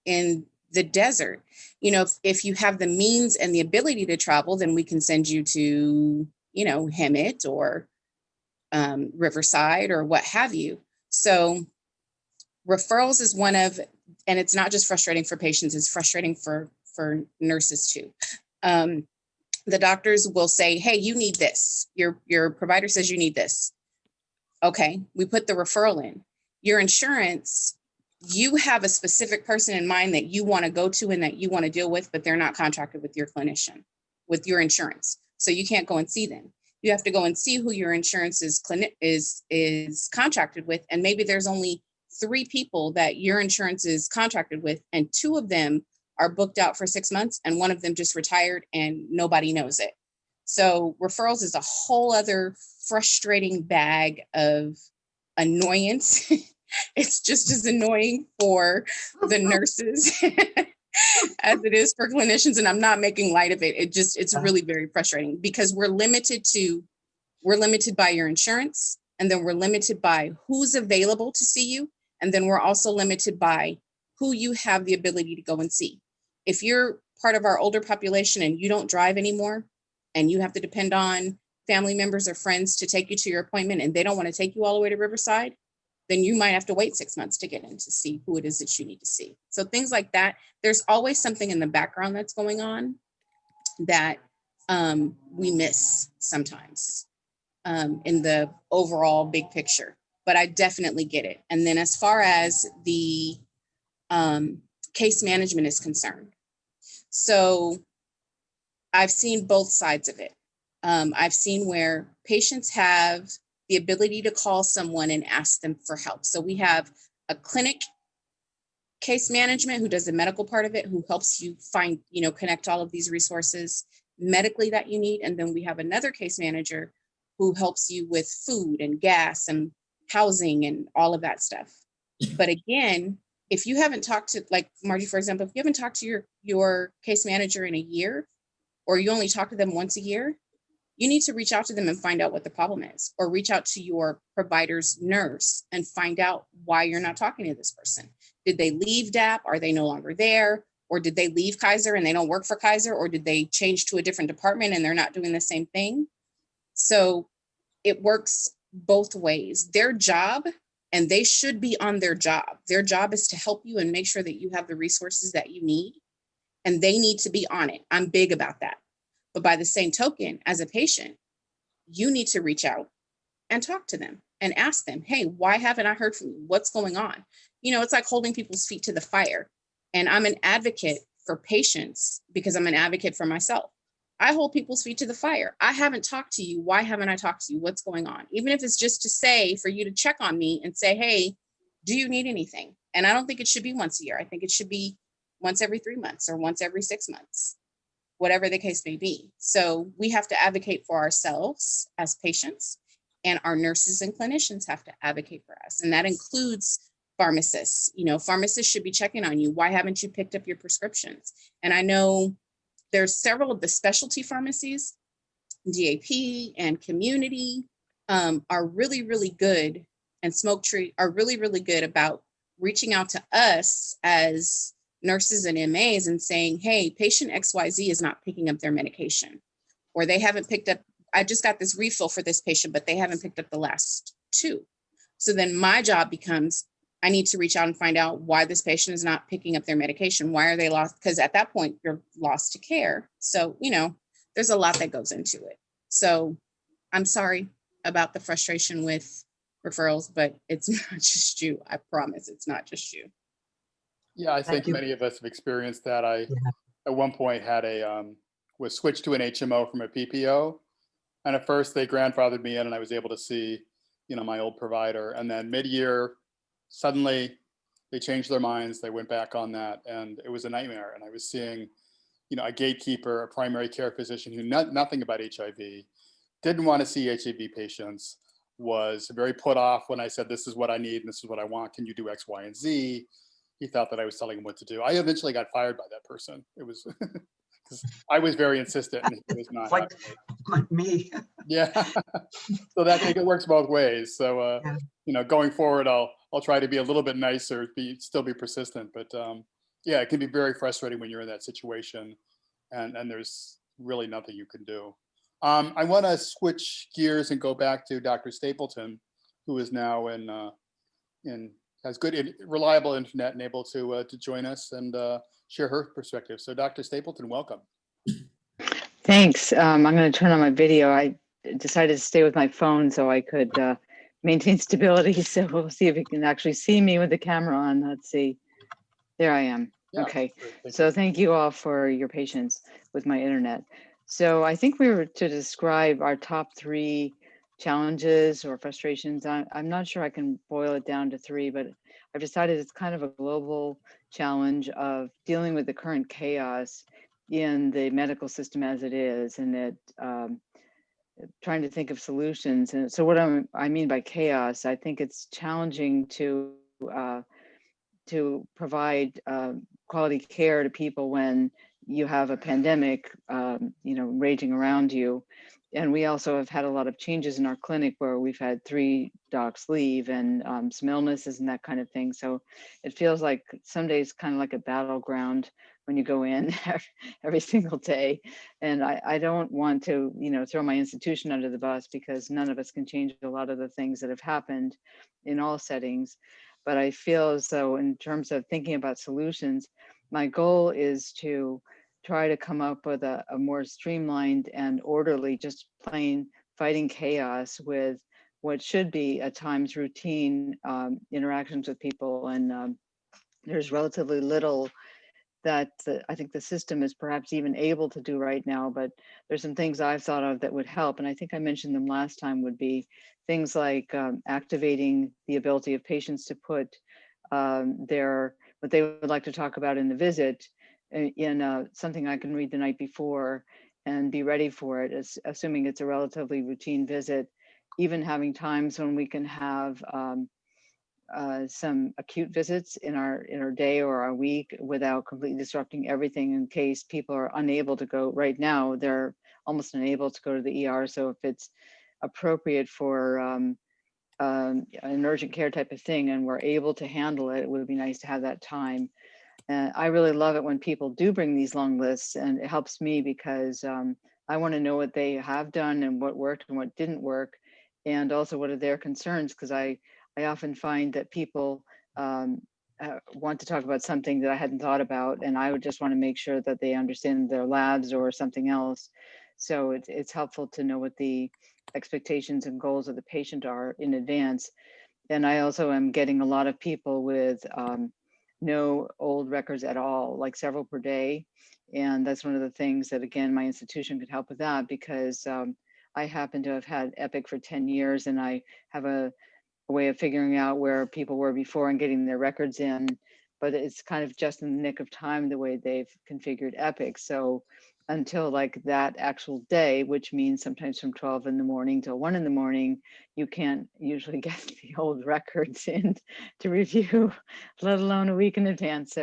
in the desert. If you have the means and the ability to travel, then we can send you to, Hemet or Riverside or what have you. So referrals is one of, and it's not just frustrating for patients, it's frustrating for nurses too. The doctors will say, hey, you need this. Your provider says you need this. Okay, we put the referral in. Your insurance, you have a specific person in mind that you want to go to and that you want to deal with, but they're not contracted with your clinician, with your insurance. So you can't go and see them. You have to go and see who your insurance is contracted with. And maybe there's only 3 people that your insurance is contracted with, and 2 of them are booked out for 6 months and 1 of them just retired and nobody knows it. So referrals is a whole other frustrating bag of annoyance. It's just as annoying for the nurses as it is for clinicians. And I'm not making light of it. It's really very frustrating because we're limited by your insurance, and then we're limited by who's available to see you. And then we're also limited by who you have the ability to go and see. If you're part of our older population and you don't drive anymore, and you have to depend on family members or friends to take you to your appointment, and they don't want to take you all the way to Riverside, then you might have to wait 6 months to get in to see who it is that you need to see. So things like that, there's always something in the background that's going on that we miss sometimes in the overall big picture. But I definitely get it. And then as far as the case management is concerned, so I've seen both sides of it. I've seen where patients have the ability to call someone and ask them for help. So we have a clinic case management who does the medical part of it, who helps you find, connect all of these resources medically that you need. And then we have another case manager who helps you with food and gas and housing and all of that stuff. But again, if you haven't talked to, like Margie, for example, if you haven't talked to your case manager in a year, or you only talk to them once a year, you need to reach out to them and find out what the problem is, or reach out to your provider's nurse and find out why you're not talking to this person. Did they leave DAP? Are they no longer there? Or did they leave Kaiser and they don't work for Kaiser? Or did they change to a different department and they're not doing the same thing? So it works both ways. Their job, and they should be on their job. Their job is to help you and make sure that you have the resources that you need. And they need to be on it. I'm big about that. But by the same token, as a patient, you need to reach out and talk to them and ask them, hey, why haven't I heard from you? What's going on? You know, it's like holding people's feet to the fire. And I'm an advocate for patients because I'm an advocate for myself. I hold people's feet to the fire. I haven't talked to you. Why haven't I talked to you? What's going on? Even if it's just to say, for you to check on me and say, hey, do you need anything? And I don't think it should be once a year. I think it should be once every 3 months or once every 6 months, whatever the case may be. So we have to advocate for ourselves as patients, and our nurses and clinicians have to advocate for us. And that includes pharmacists. You know, pharmacists should be checking on you. Why haven't you picked up your prescriptions? And I know there's several of the specialty pharmacies, DAP and community, are really, really good, and Smoke Tree are really, really good about reaching out to us as nurses and MAs and saying, hey, patient XYZ is not picking up their medication, or they haven't picked up, I just got this refill for this patient, but they haven't picked up the last 2. So then my job becomes, I need to reach out and find out why this patient is not picking up their medication. Why are they lost? Because at that point, you're lost to care. So, you know, there's a lot that goes into it. So I'm sorry about the frustration with referrals, but it's not just you. I promise it's not just you. Yeah, I Thank think you. many of us have experienced that. I, at one point, had was switched to an HMO from a PPO. And at first they grandfathered me in and I was able to see, you know, my old provider. And then mid-year, suddenly they changed their minds. They went back on that and it was a nightmare. And I was seeing, you know, a gatekeeper, a primary care physician who knew nothing about HIV, didn't want to see HIV patients, was very put off when I said, this is what I need and this is what I want. Can you do X, Y, and Z? He thought that I was telling him what to do. I eventually got fired by that person. It was because I was very insistent and he was not. Like me. Yeah. So that it works both ways. So, Yeah. you know, going forward, I'll try to be a little bit nicer, still be persistent. But yeah, it can be very frustrating when you're in that situation and there's really nothing you can do. I want to switch gears and go back to Dr. Stapleton, who is now has good, reliable internet and able to join us and share her perspective. So Dr. Stapleton, welcome. Thanks. I'm going to turn on my video. I decided to stay with my phone so I could maintain stability. So we'll see if you can actually see me with the camera on. Let's see. There I am. Yeah, okay. great. So thank you all for your patience with my internet. So I think we were to describe our top 3 challenges or frustrations. I'm not sure I can boil it down to 3, but I've decided it's kind of a global challenge of dealing with the current chaos in the medical system as it is, and that trying to think of solutions. And so what I mean by chaos, I think it's challenging to provide quality care to people when you have a pandemic, you know, raging around you. And we also have had a lot of changes in our clinic where we've had 3 docs leave and some illnesses and that kind of thing. So it feels like some days kind of like a battleground when you go in every single day. And I don't want to, you know, throw my institution under the bus because none of us can change a lot of the things that have happened in all settings. But I feel as though in terms of thinking about solutions, my goal is to try to come up with a more streamlined and orderly, just plain fighting chaos with what should be at times routine interactions with people. And there's relatively little that I think the system is perhaps even able to do right now, but there's some things I've thought of that would help. And I think I mentioned them last time, would be things like activating the ability of patients to put what they would like to talk about in the visit in something I can read the night before and be ready for it, assuming it's a relatively routine visit, even having times when we can have some acute visits in our day or our week without completely disrupting everything in case people are unable to go. Right now, they're almost unable to go to the ER. So if it's appropriate for an urgent care type of thing and we're able to handle it, it would be nice to have that time. And I really love it when people do bring these long lists, and it helps me because I want to know what they have done and what worked and what didn't work, and also what are their concerns, because I often find that people want to talk about something that I hadn't thought about, and I would just want to make sure that they understand their labs or something else. So it's helpful to know what the expectations and goals of the patient are in advance. And I also am getting a lot of people with no old records at all, like several per day. And that's one of the things that, again, my institution could help with that, because I happen to have had Epic for 10 years and I have a way of figuring out where people were before and getting their records in, but it's kind of just in the nick of time the way they've configured Epic. So until like that actual day, which means sometimes from 12 in the morning till 1 in the morning, you can't usually get the old records in to review, let alone a week in advance.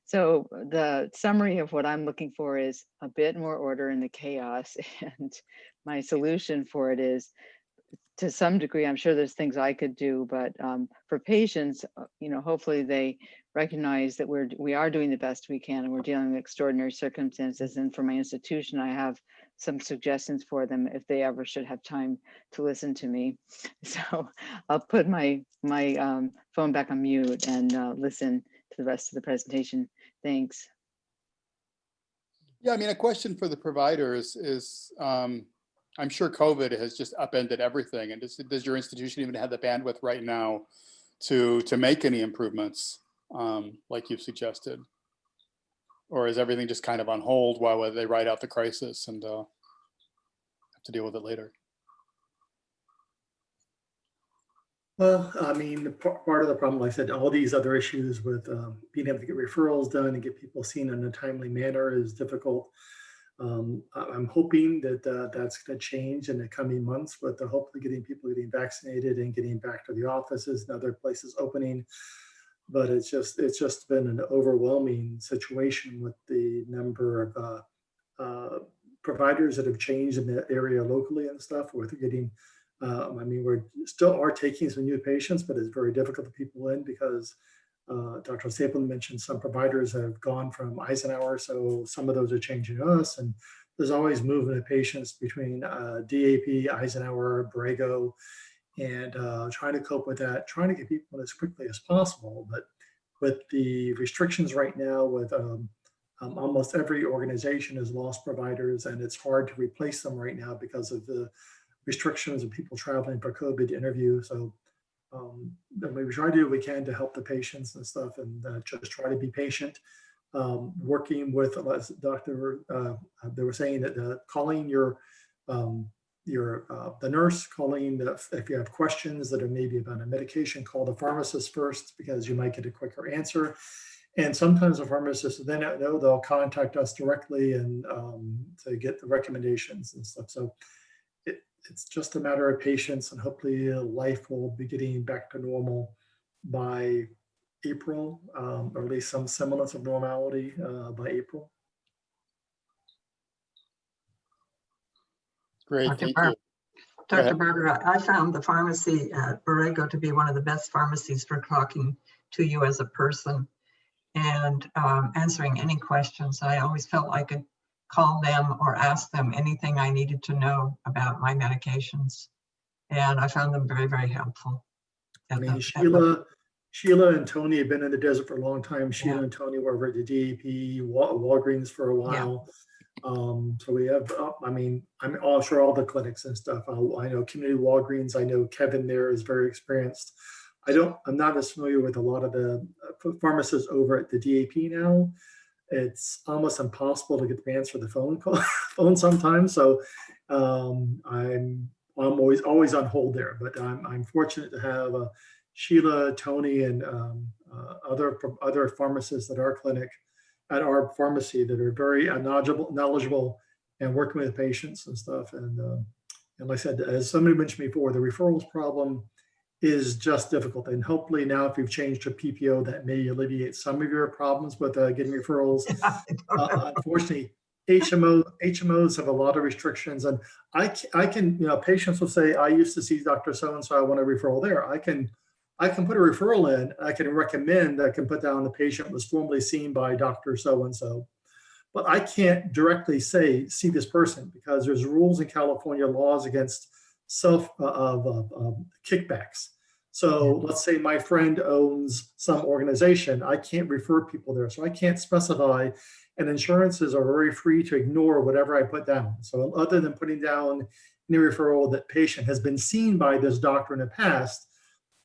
So the summary of what I'm looking for is a bit more order in the chaos, and my solution for it is, to some degree, I'm sure there's things I could do, but for patients, hopefully they recognize that we are doing the best we can and we're dealing with extraordinary circumstances. And for my institution, I have some suggestions for them if they ever should have time to listen to me. So I'll put my phone back on mute and listen to the rest of the presentation. Thanks. Yeah, I mean, a question for the providers is I'm sure COVID has just upended everything. And does your institution even have the bandwidth right now to make any improvements like you've suggested? Or is everything just kind of on hold while they ride out the crisis and have to deal with it later? Well, I mean, part of the problem, like I said, all these other issues with being able to get referrals done and get people seen in a timely manner is difficult. I'm hoping that that's going to change in the coming months, with hopefully getting vaccinated and getting back to the offices and other places opening. But it's just been an overwhelming situation with the number of providers that have changed in the area locally and stuff. With getting, I mean, we're still are taking some new patients, but it's very difficult to people in because Dr. Stapleton mentioned some providers have gone from Eisenhower, so some of those are changing to us, and there's always movement of patients between DAP, Eisenhower, Borrego, and trying to cope with that, trying to get people as quickly as possible. But with the restrictions right now, with almost every organization has lost providers, and it's hard to replace them right now because of the restrictions of people traveling for COVID interview. So we try to do what we can to help the patients and stuff, and just try to be patient. Working with Dr. They were saying that calling the nurse, calling if you have questions that are maybe about a medication, call the pharmacist first, because you might get a quicker answer. And sometimes the pharmacist, then they'll contact us directly and to get the recommendations and stuff. So it's just a matter of patience, and hopefully life will be getting back to normal by April, or at least some semblance of normality by April. Great, thank you. Dr. Berger, I found the pharmacy at Borrego to be one of the best pharmacies for talking to you as a person and answering any questions. I always felt I could call them or ask them anything I needed to know about my medications. And I found them very, very helpful. I mean, Sheila and Tony have been in the desert for a long time. Sheila and Tony were over at the DAP, Walgreens for a while. So we have, I mean, I'm all sure all the clinics and stuff. I know community Walgreens. I know Kevin there is very experienced. I'm not as familiar with a lot of the pharmacists over at the DAP now. It's almost impossible to get the answer the phone sometimes. So I'm always on hold there, but I'm fortunate to have Sheila, Tony, and other pharmacists at our clinic, at our pharmacy, that are very knowledgeable and working with patients and stuff. And like I said, as somebody mentioned before, the referrals problem is just difficult. And hopefully now, if you've changed to PPO, that may alleviate some of your problems with getting referrals. Unfortunately, HMOs have a lot of restrictions, and I can, patients will say, I used to see Dr. So-and-so, I want a referral there. I can put a referral in. I can recommend, I can put down the patient was formerly seen by Dr. So-and-so, but I can't directly say, see this person, because there's rules in California, laws against kickbacks. So let's say my friend owns some organization, I can't refer people there. So I can't specify, and insurances are very free to ignore whatever I put down. So other than putting down any referral that patient has been seen by this doctor in the past,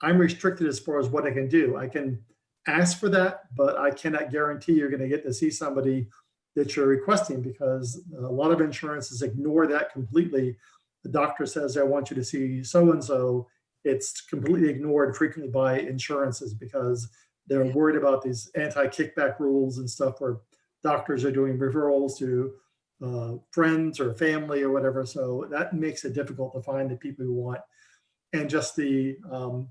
I'm restricted as far as what I can do. I can ask for that, but I cannot guarantee you're going to get to see somebody that you're requesting, because a lot of insurances ignore that completely. The doctor says, I want you to see so-and-so. It's completely ignored frequently by insurances because they're worried about these anti-kickback rules and stuff where doctors are doing referrals to friends or family or whatever. So that makes it difficult to find the people you want. And just the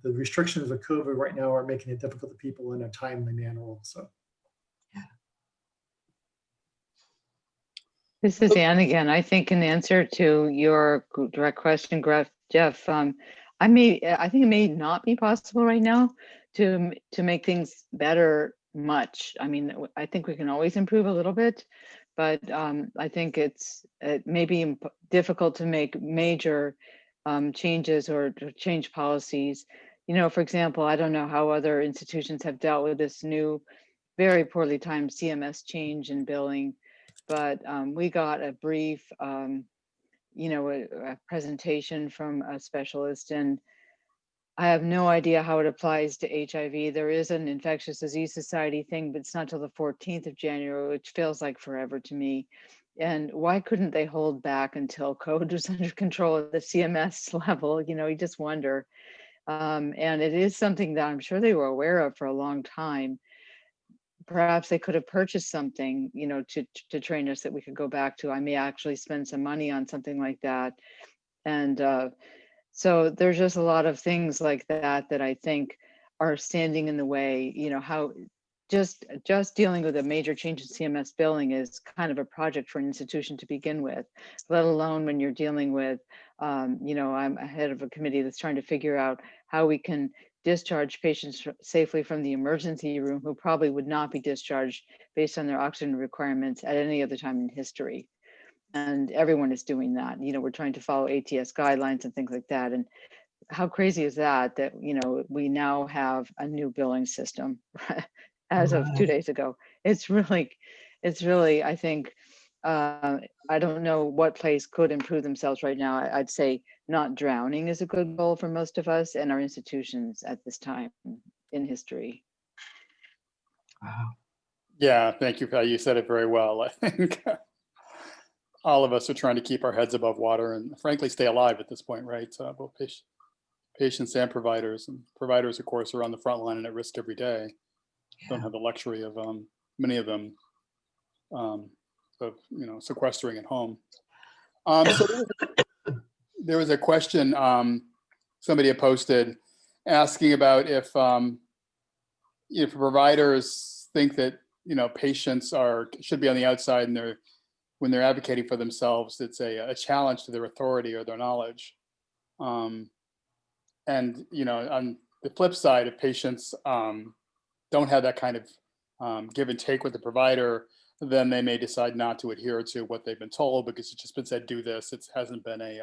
restrictions of COVID right now are making it difficult to people in a timely manner also. This is Anne again. I think in answer to your direct question, Jeff, I think it may not be possible right now to make things better much. I mean, I think we can always improve a little bit, but I think it may be difficult to make major changes or to change policies. You know, for example, I don't know how other institutions have dealt with this new, very poorly timed CMS change in billing. But we got a brief, you know, a presentation from a specialist, and I have no idea how it applies to HIV. There is an infectious disease society thing, but it's not till the 14th of January, which feels like forever to me. And why couldn't they hold back until COVID was under control at the CMS level? You know, you just wonder. And it is something that I'm sure they were aware of for a long time. Perhaps they could have purchased something, you know, to train us that we could go back to. I may actually spend some money on something like that. And so there's just a lot of things like that I think are standing in the way. You know, how just dealing with a major change in CMS billing is kind of a project for an institution to begin with, let alone when you're dealing with, you know, I'm head of a committee that's trying to figure out how we can discharge patients safely from the emergency room who probably would not be discharged based on their oxygen requirements at any other time in history. And everyone is doing that. You know, we're trying to follow ATS guidelines and things like that. And how crazy is that, you know, we now have a new billing system as of 2 days ago. It's really, I think, I don't know what place could improve themselves right now. I'd say not drowning is a good goal for most of us and our institutions at this time in history. Wow. Yeah, thank you. You said it very well. I think all of us are trying to keep our heads above water and frankly stay alive at this point, right? Both patients and providers. And providers, of course, are on the front line and at risk every day. Don't have the luxury of many of them of, you know, sequestering at home. So there was a question somebody had posted asking about if providers think that, you know, patients should be on the outside and when they're advocating for themselves, it's a challenge to their authority or their knowledge. And, you know, on the flip side, if patients don't have that kind of give and take with the provider, then they may decide not to adhere to what they've been told because it's just been said, do this. It hasn't been a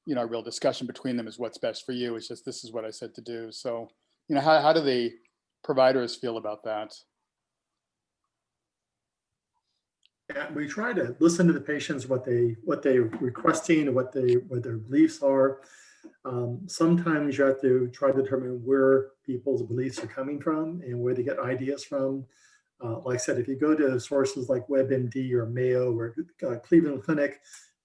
you know, real discussion between them is what's best for you. It's just, this is what I said to do. So, you know, how do the providers feel about that? Yeah, we try to listen to the patients, what they're requesting, what their beliefs are. Sometimes you have to try to determine where people's beliefs are coming from and where they get ideas from. Like I said, if you go to sources like WebMD or Mayo or Cleveland Clinic,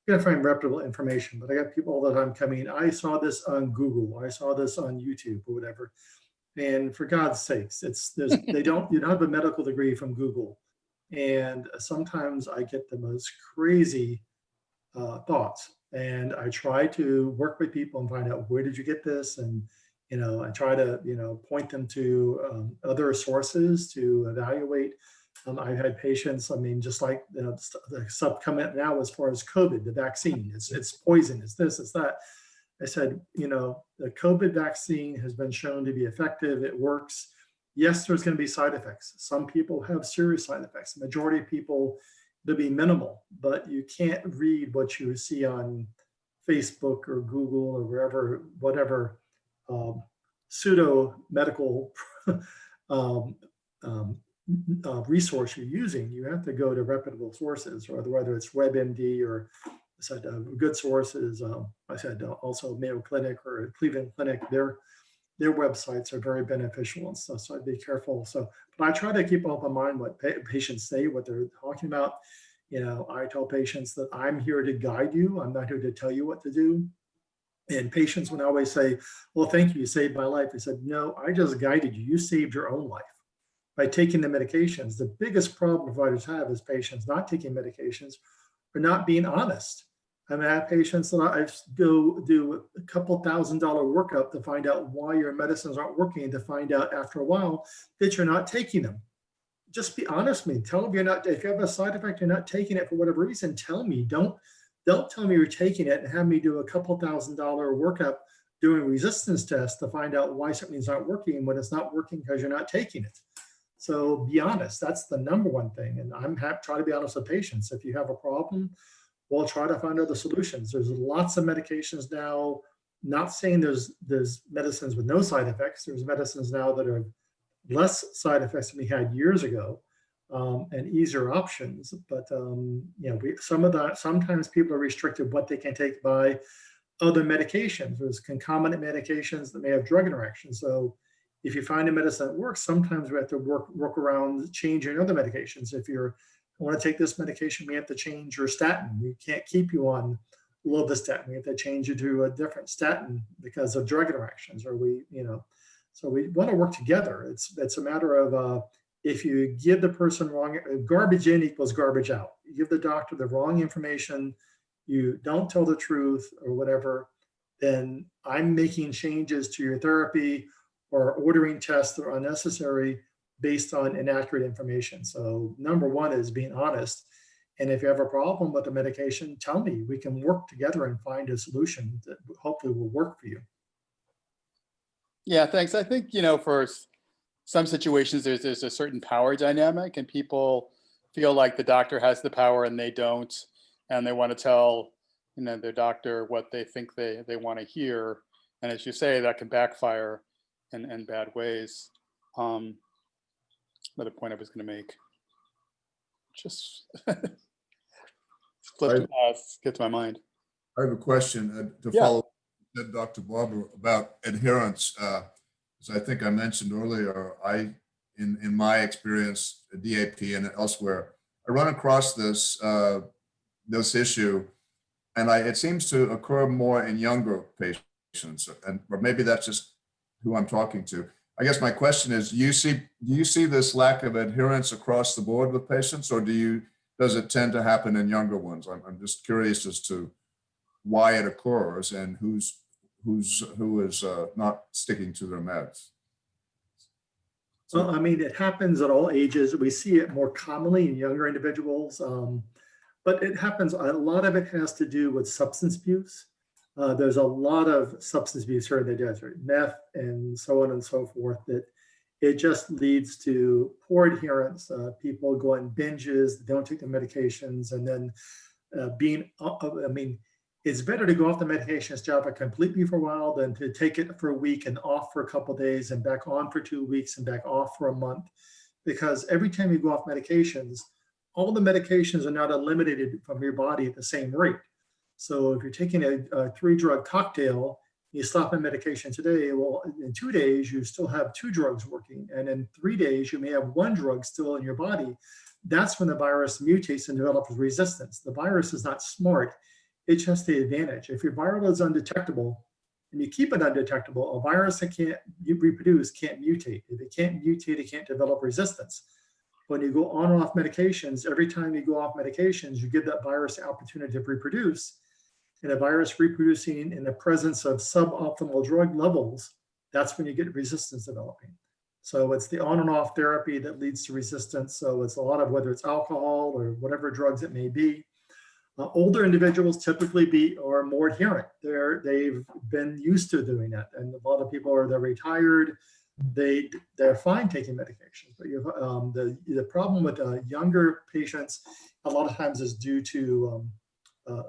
you're gonna find reputable information. But I got people all the time coming, I saw this on Google, I saw this on YouTube or whatever. And for God's sakes, you don't have a medical degree from Google. And sometimes I get the most crazy thoughts. And I try to work with people and find out, where did you get this? And, you know, I try to, you know, point them to other sources to evaluate. I've had patients, I mean, just like the sub comment now as far as COVID, the vaccine, it's poison, it's this, it's that. I said, you know, the COVID vaccine has been shown to be effective, it works. Yes, there's going to be side effects. Some people have serious side effects. The majority of people, they'll be minimal, but you can't read what you see on Facebook or Google or wherever, whatever pseudo medical resource you're using. You have to go to reputable sources, or whether it's WebMD or I said a good source is, I said also Mayo Clinic or Cleveland Clinic. Their websites are very beneficial and stuff. So I'd be careful. So, but I try to keep open mind what patients say, what they're talking about. You know, I tell patients that I'm here to guide you. I'm not here to tell you what to do. And patients would always say, well, thank you, you saved my life. I said, no, I just guided you. You saved your own life by taking the medications. The biggest problem providers have is patients not taking medications or not being honest. I mean, I have patients that I go do a couple $1,000 workup to find out why your medicines aren't working, to find out after a while that you're not taking them. Just be honest with me. Tell them you're not, if you have a side effect, you're not taking it for whatever reason, tell me. Don't tell me you're taking it and have me do a couple $1,000 workup doing resistance tests to find out why something's not working when it's not working because you're not taking it. So be honest. That's the number one thing. And I'm trying to be honest with patients. If you have a problem, we'll try to find other solutions. There's lots of medications now. Not saying there's medicines with no side effects. There's medicines now that are less side effects than we had years ago, and easier options. But you know, sometimes people are restricted what they can take by other medications. There's concomitant medications that may have drug interactions. So if you find a medicine that works, sometimes we have to work around changing other medications. If you're want to take this medication, we have to change your statin. We can't keep you on lovastatin. We have to change you to a different statin because of drug interactions, or so we want to work together. It's a matter of if you give the person wrong, garbage in equals garbage out. You give the doctor the wrong information, you don't tell the truth or whatever, then I'm making changes to your therapy or ordering tests that are unnecessary based on inaccurate information. So number one is being honest. And if you have a problem with the medication, tell me. We can work together and find a solution that hopefully will work for you. Yeah, thanks. I think, for some situations, there's a certain power dynamic, and people feel like the doctor has the power and they don't, and they want to tell, their doctor what they think they want to hear. And as you say, that can backfire in bad ways. Another point I was going to make, just get to my mind. I have a question to Yeah. follow up, Dr. Barber, about adherence. As I think I mentioned earlier, in my experience at DAP and elsewhere, I run across this issue, and it seems to occur more in younger patients, or maybe that's just who I'm talking to. I guess my question is, do you see this lack of adherence across the board with patients, or does it tend to happen in younger ones? I'm just curious as to why it occurs and who is not sticking to their meds. Well, I mean, it happens at all ages. We see it more commonly in younger individuals, but it happens. A lot of it has to do with substance abuse. There's a lot of substance abuse here in the desert, meth and so on and so forth, that it just leads to poor adherence. People go on binges, don't take the medications, and then it's better to go off the medications, stop it completely for a while than to take it for a week and off for a couple of days and back on for 2 weeks and back off for a month. Because every time you go off medications, all the medications are not eliminated from your body at the same rate. So if you're taking a 3-drug cocktail, you stop a medication today, well, in 2 days, you still have 2 drugs working. And in 3 days, you may have 1 drug still in your body. That's when the virus mutates and develops resistance. The virus is not smart. It's just the advantage. If your viral is undetectable and you keep it undetectable, a virus that can't reproduce can't mutate. If it can't mutate, it can't develop resistance. When you go on and off medications, every time you go off medications, you give that virus the opportunity to reproduce. And a virus reproducing in the presence of suboptimal drug levels, that's when you get resistance developing. So it's the on and off therapy that leads to resistance. So it's a lot of whether it's alcohol or whatever drugs it may be. Older individuals typically are more adherent. They've been used to doing that. And a lot of people they're retired. They're fine taking medications. But the problem with younger patients a lot of times is due to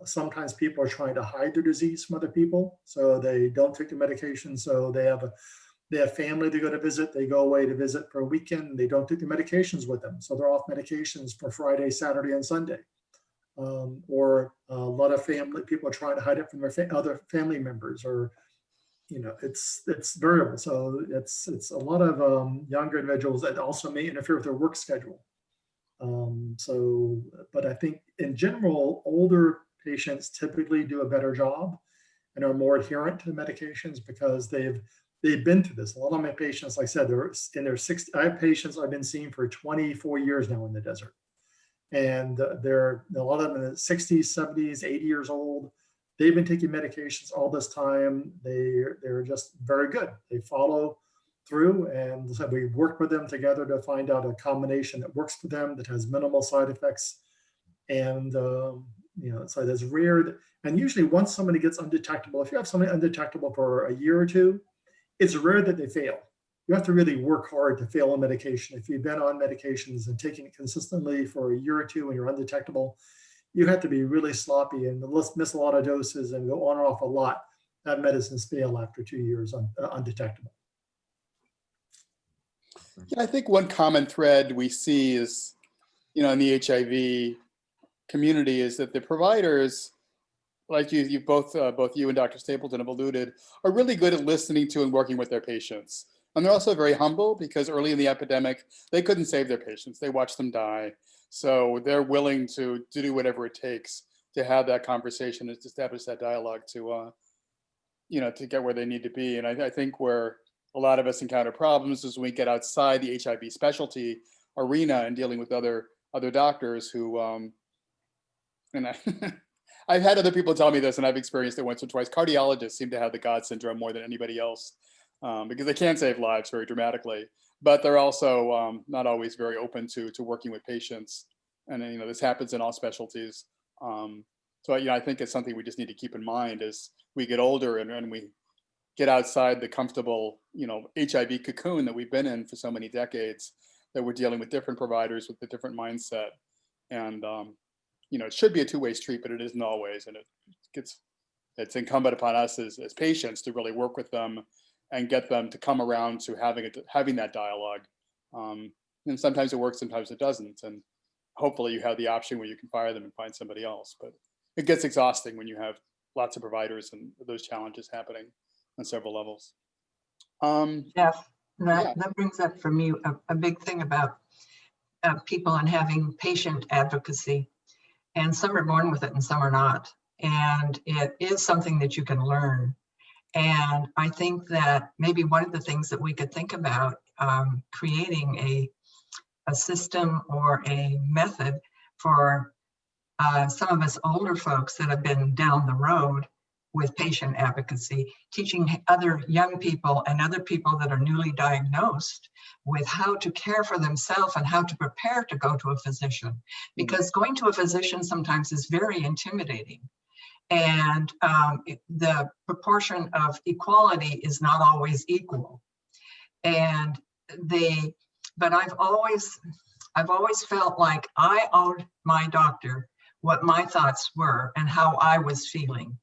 sometimes people are trying to hide their disease from other people, so they don't take the medication. So they have family to go to visit. They go away to visit for a weekend. They don't take the medications with them, so they're off medications for Friday, Saturday, and Sunday. or a lot of people are trying to hide it from their other family members, or it's variable. So it's a lot of younger individuals that also may interfere with their work schedule. But I think in general, older patients typically do a better job and are more adherent to the medications because they've been through this. A lot of my patients, like I said, they're in their 60s. I have patients I've been seeing for 24 years now in the desert. And they're a lot of them in the 60s, 70s, 80 years old. They've been taking medications all this time. They're just very good. They follow through, and so we work with them together to find out a combination that works for them, that has minimal side effects. And so that's rare. And usually once somebody gets undetectable, if you have somebody undetectable for a year or two, it's rare that they fail. You have to really work hard to fail on medication. If you've been on medications and taking it consistently for a year or two and you're undetectable, you have to be really sloppy and miss a lot of doses and go on and off a lot. That medicines fail after 2 years undetectable. Yeah, I think one common thread we see is, in the HIV community is that the providers, like you both you and Dr. Stapleton have alluded, are really good at listening to and working with their patients. And they're also very humble because early in the epidemic, they couldn't save their patients. They watched them die. So they're willing to do whatever it takes to have that conversation and to establish that dialogue to get where they need to be. And I think where a lot of us encounter problems is when we get outside the HIV specialty arena and dealing with other doctors who, I've had other people tell me this, and I've experienced it once or twice. Cardiologists seem to have the God syndrome more than anybody else because they can save lives very dramatically, but they're also not always very open to working with patients. And this happens in all specialties. So I think it's something we just need to keep in mind as we get older and we get outside the comfortable, HIV cocoon that we've been in for so many decades, that we're dealing with different providers with a different mindset. And it should be a two-way street, but it isn't always. And it's incumbent upon us as patients to really work with them and get them to come around to having that dialogue. And sometimes it works, sometimes it doesn't. And hopefully you have the option where you can fire them and find somebody else. But it gets exhausting when you have lots of providers and those challenges happening on several levels. Jeff, that brings up for me a big thing about people and having patient advocacy. And some are born with it and some are not. And it is something that you can learn. And I think that maybe one of the things that we could think about creating a system or a method for some of us older folks that have been down the road with patient advocacy, teaching other young people and other people that are newly diagnosed with how to care for themselves and how to prepare to go to a physician. Because going to a physician sometimes is very intimidating. And the proportion of equality is not always equal. But I've always felt like I owed my doctor what my thoughts were and how I was feeling.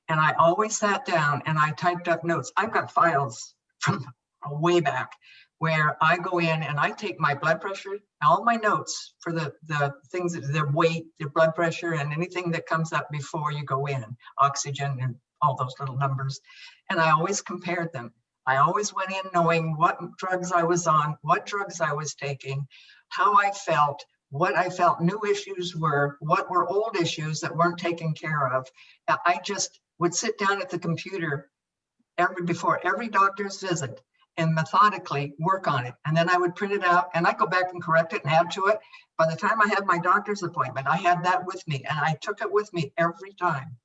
And I always sat down and I typed up notes. I've got files from way back where I go in and I take my blood pressure, all my notes for the things, their weight, their blood pressure, and anything that comes up before you go in, oxygen and all those little numbers. And I always compared them. I always went in knowing what drugs I was on, what drugs I was taking, how I felt, what I felt new issues were, what were old issues that weren't taken care of. I just would sit down at the computer before every doctor's visit and methodically work on it. And then I would print it out and I'd go back and correct it and add to it. By the time I had my doctor's appointment, I had that with me and I took it with me every time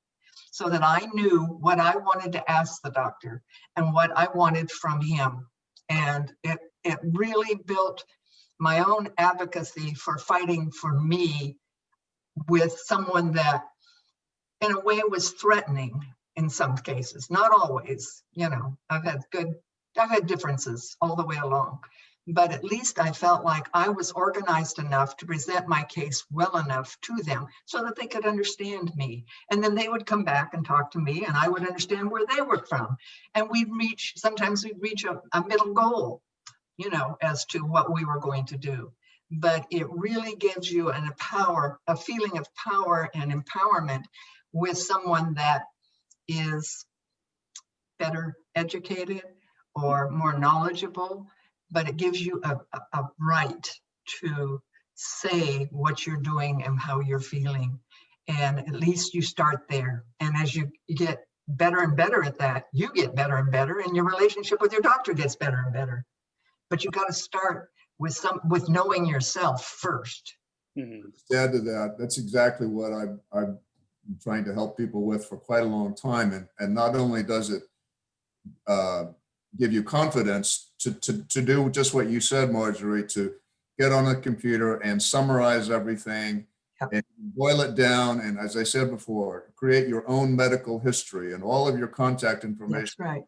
so that I knew what I wanted to ask the doctor and what I wanted from him. And it really built my own advocacy for fighting for me with someone that in a way was threatening in some cases, not always. I've had differences all the way along, but at least I felt like I was organized enough to present my case well enough to them so that they could understand me. And then they would come back and talk to me and I would understand where they were from. And sometimes we'd reach a middle goal, as to what we were going to do. but it really gives you a feeling of power and empowerment with someone that is better educated or more knowledgeable, but it gives you a right to say what you're doing and how you're feeling. And at least you start there. And as you get better and better at that, you get better and better, and your relationship with your doctor gets better and better. But you got to start with knowing yourself first. Mhm. To add to that, that's exactly what I've been trying to help people with for quite a long time. And not only does it give you confidence to do just what you said, Marjorie, to get on a computer and summarize everything. Yep. And boil it down. And as I said before, create your own medical history and all of your contact information. That's right.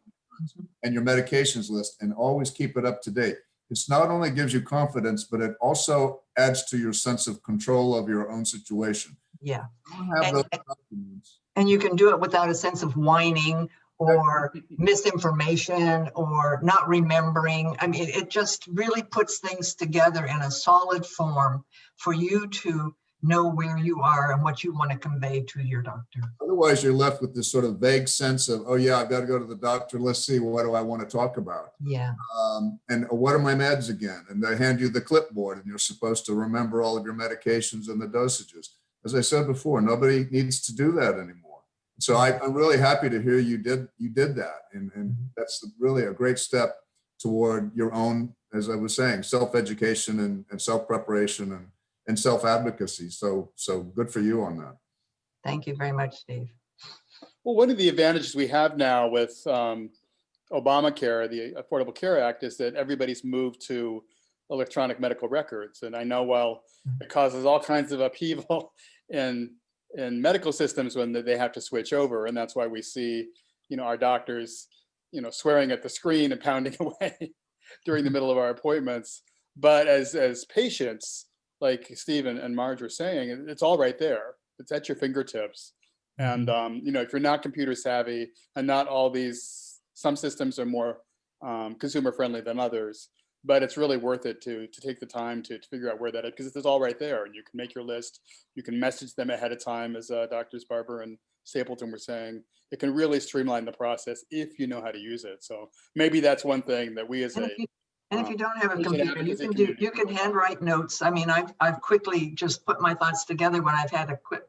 And your medications list, and always keep it up to date. It's not only gives you confidence, but it also adds to your sense of control of your own situation. Yeah. You don't have those documents. And you can do it without a sense of whining or misinformation or not remembering. I mean, it just really puts things together in a solid form for you to know where you are and what you want to convey to your doctor. Otherwise, you're left with this sort of vague sense of, oh yeah, I've got to go to the doctor. Let's see, what do I want to talk about? Yeah. And what are my meds again? And they hand you the clipboard, and you're supposed to remember all of your medications and the dosages. As I said before, nobody needs to do that anymore. So I'm really happy to hear you did that, and that's really a great step toward your own, as I was saying, self-education and self-preparation and self-advocacy. So good for you on that. Thank you very much, Steve. Well, one of the advantages we have now with Obamacare, the Affordable Care Act, is that everybody's moved to electronic medical records. And I know while it causes all kinds of upheaval in medical systems when they have to switch over, and that's why we see, our doctors, swearing at the screen and pounding away during the middle of our appointments. But as patients, like Steve and Marge were saying, it's all right there. It's at your fingertips. And, if you're not computer savvy and not all these, some systems are more consumer friendly than others, but it's really worth it to take the time to figure out where that is, because it's all right there. And you can make your list. You can message them ahead of time, as Doctors Barber and Stapleton were saying. It can really streamline the process if you know how to use it. So maybe that's one thing that we as And if you don't have a patient computer, you advocacy can community you can handwrite notes. I mean, I've quickly just put my thoughts together when I've had a quick,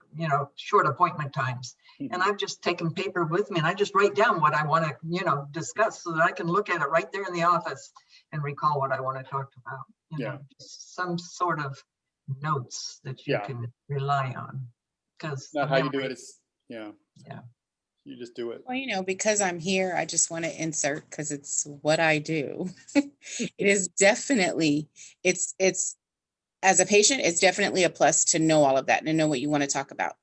short appointment times. And I've just taken paper with me, and I just write down what I want to, discuss, so that I can look at it right there in the office and recall what I want to talk about. Just some sort of notes that you can rely on. Because not how you do it. It's you just do it. Well, because I'm here, I just want to insert, because it's what I do. It is definitely, it's as a patient, it's definitely a plus to know all of that and to know what you want to talk about.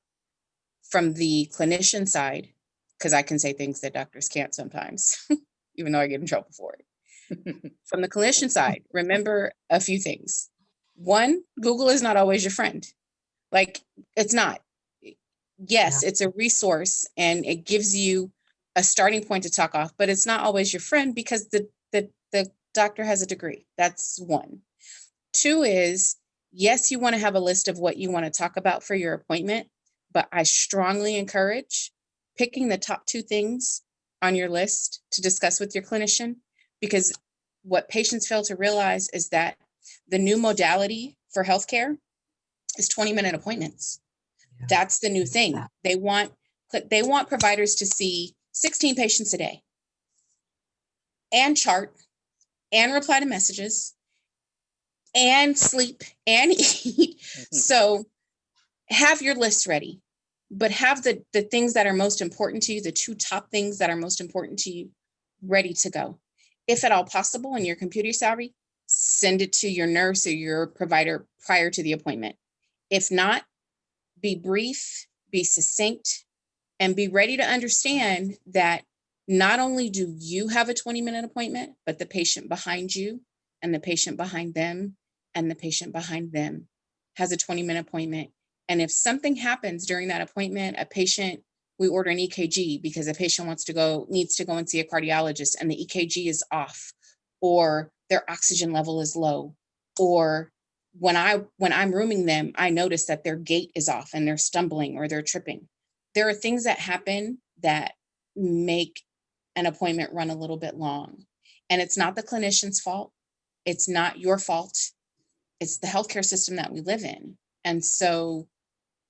From the clinician side, because I can say things that doctors can't sometimes, even though I get in trouble for it. From the clinician side, remember a few things. One, Google is not always your friend. Like, it's not. Yes, it's a resource and it gives you a starting point to talk off, but it's not always your friend, because the doctor has a degree. That's one. Two is, yes, you want to have a list of what you want to talk about for your appointment, but I strongly encourage picking the top 2 things on your list to discuss with your clinician, because what patients fail to realize is that the new modality for healthcare is 20-minute appointments. That's the new thing. They want providers to see 16 patients a day and chart and reply to messages and sleep and eat. So have your list ready, but have the things that are most important to you, the 2 top things that are most important to you, ready to go. If at all possible, and you're computer savvy, send it to your nurse or your provider prior to the appointment. If not, be brief, be succinct, and be ready to understand that not only do you have a 20-minute appointment, but the patient behind you and the patient behind them and the patient behind them has a 20-minute appointment. And if something happens during that appointment, we order an EKG because a patient needs to go and see a cardiologist, and the EKG is off, or their oxygen level is low, or when I'm rooming them, I notice that their gait is off and they're stumbling or they're tripping. There are things that happen that make an appointment run a little bit long. And it's not the clinician's fault. It's not your fault. It's the healthcare system that we live in. And so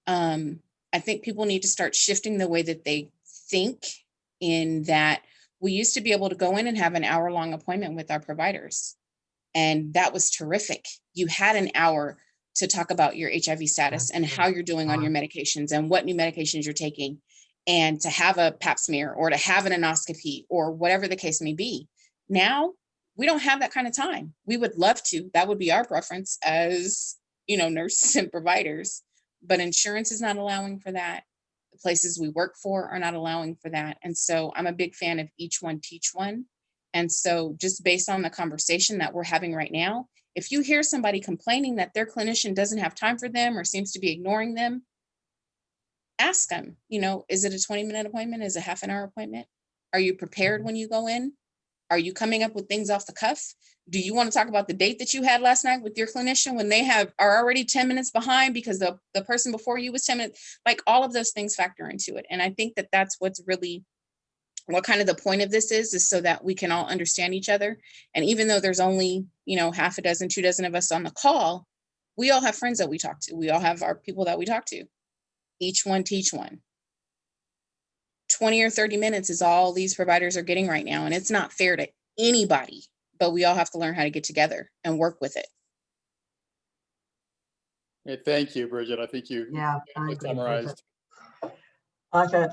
I think people need to start shifting the way that they think, in that we used to be able to go in and have an hour-long appointment with our providers. And that was terrific. You had an hour to talk about your HIV status and how you're doing on your medications and what new medications you're taking, and to have a pap smear or to have an endoscopy or whatever the case may be. Now, we don't have that kind of time. We would love to. That would be our preference as, nurses and providers, but insurance is not allowing for that. The places we work for are not allowing for that. And so I'm a big fan of each one, teach one. And so just based on the conversation that we're having right now, if you hear somebody complaining that their clinician doesn't have time for them or seems to be ignoring them, ask them, is it a 20-minute appointment? Is it a half an hour appointment? Are you prepared when you go in? Are you coming up with things off the cuff? Do you want to talk about the date that you had last night with your clinician when they are already 10 minutes behind because the person before you was 10 minutes? Like, all of those things factor into it. And I think that that's what's really, what kind of the point of this is so that we can all understand each other. And even though there's only, half a dozen, 2 dozen of us on the call, we all have friends that we talk to. We all have our people that we talk to. Each one, teach one. 20 or 30 minutes is all these providers are getting right now. And it's not fair to anybody, but we all have to learn how to get together and work with it. Hey, thank you, Bridget. I think you Yeah, I agree, summarized. Bridget.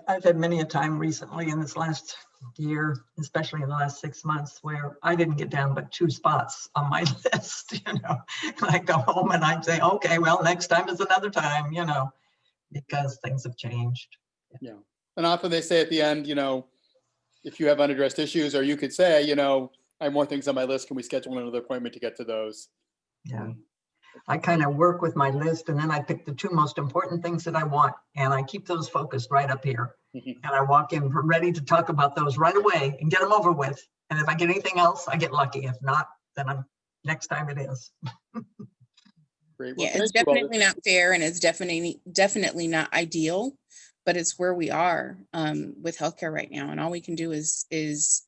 I've had many a time recently in this last year, especially in the last 6 months, where I didn't get down but 2 spots on my list. I go home and I'd say, okay, well, next time is another time, because things have changed. Yeah. And often they say at the end, if you have unaddressed issues, or you could say, I have more things on my list. Can we schedule another appointment to get to those? Yeah. I kind of work with my list, and then I pick the 2 most important things that I want, and I keep those focused right up here. And I walk in ready to talk about those right away and get them over with. And if I get anything else, I get lucky. If not, then next time it is. Great. Well, Yeah, it's thank you all. definitely not fair, and it's definitely not ideal, but it's where we are with healthcare right now. And all we can do is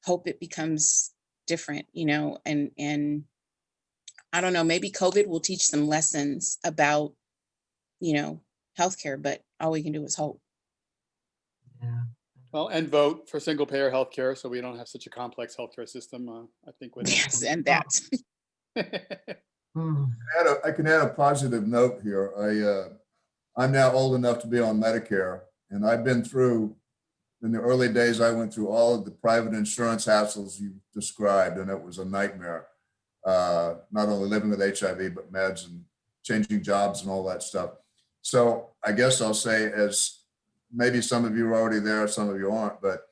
hope it becomes different, and I don't know, maybe COVID will teach some lessons about, healthcare, but all we can do is hope. Yeah. Well, and vote for single payer healthcare so we don't have such a complex healthcare system. I think with Yes, and that. I can add a positive note here. I'm now old enough to be on Medicare, and I've been through, in the early days, I went through all of the private insurance hassles you described, and it was a nightmare. Not only living with HIV, but meds and changing jobs and all that stuff. So I guess I'll say, as maybe some of you are already there, some of you aren't, but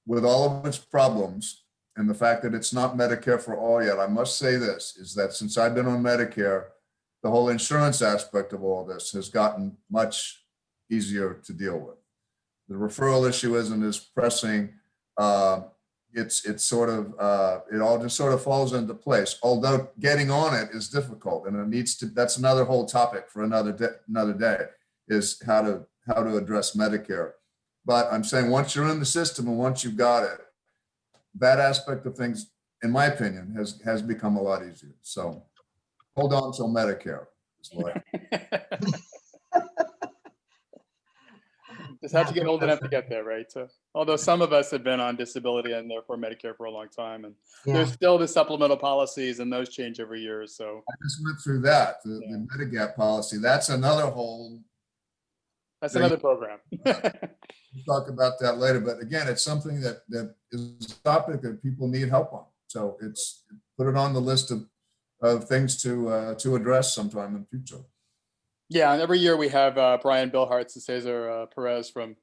with all of its problems and the fact that it's not Medicare for all yet, I must say this, is that since I've been on Medicare, the whole insurance aspect of all this has gotten much easier to deal with. The referral issue isn't as pressing. It's sort of, it all just sort of falls into place, although getting on it is difficult, and it needs to, that's another whole topic for another day, is how to address Medicare. But I'm saying, once you're in the system and once you've got it, that aspect of things, in my opinion, has become a lot easier. So hold on till Medicare is what Just have to get old enough to get there, right? So, although some of us have been on disability and therefore Medicare for a long time, and there's still the supplemental policies, and those change every year. So I just went through that, the Medigap policy. That's another whole. That's another program. We'll talk about that later, but again, it's something that is a topic that people need help on. So it's, put it on the list of things to address sometime in the future. Yeah, and every year we have Brian Bilhartz and Cesar Perez from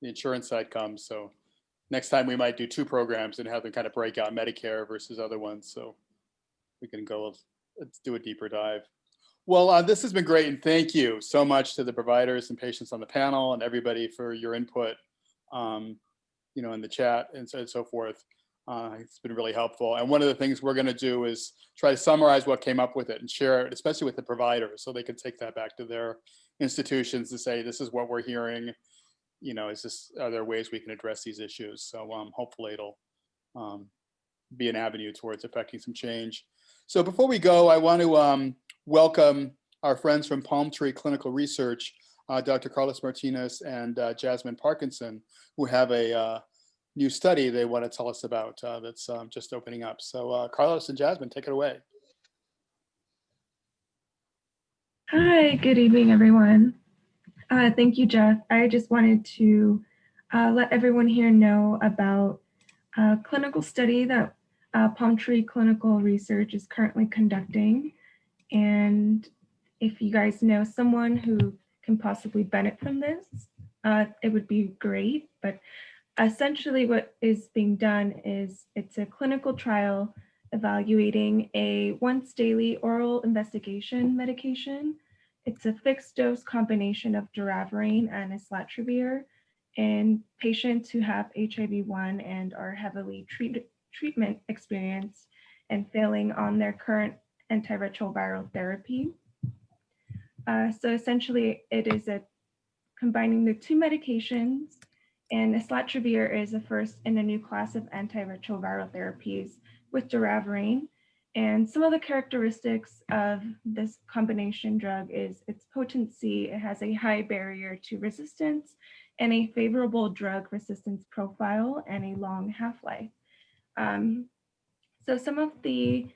the insurance side come. So next time we might do 2 programs and have them kind of break out Medicare versus other ones. So we can go, let's do a deeper dive. Well, this has been great, and thank you so much to the providers and patients on the panel and everybody for your input, in the chat and so forth. It's been really helpful. And one of the things we're going to do is try to summarize what came up with it and share it, especially with the providers, so they can take that back to their institutions to say, this is what we're hearing. You know, are there ways we can address these issues? So hopefully it'll be an avenue towards affecting some change. So before we go, I want to welcome our friends from Palm Tree Clinical Research, Dr. Carlos Martinez and Jasmine Parkinson, who have a new study they want to tell us about that's just opening up. So Carlos and Jasmine, take it away. Hi, good evening, everyone. Thank you, Jeff. I just wanted to let everyone here know about a clinical study that Palm Tree Clinical Research is currently conducting. And if you guys know someone who can possibly benefit from this, it would be great. But essentially what is being done is it's a clinical trial evaluating a once daily oral investigation medication. It's a fixed dose combination of doravirine and islatravir in patients who have HIV-1 and are heavily treatment experienced and failing on their current antiretroviral therapy. So essentially it is combining the two medications, and islatravir is the first in a new class of antiretroviral therapies with doravirine. And some of the characteristics of this combination drug is its potency. It has a high barrier to resistance and a favorable drug resistance profile and a long half-life. So some of the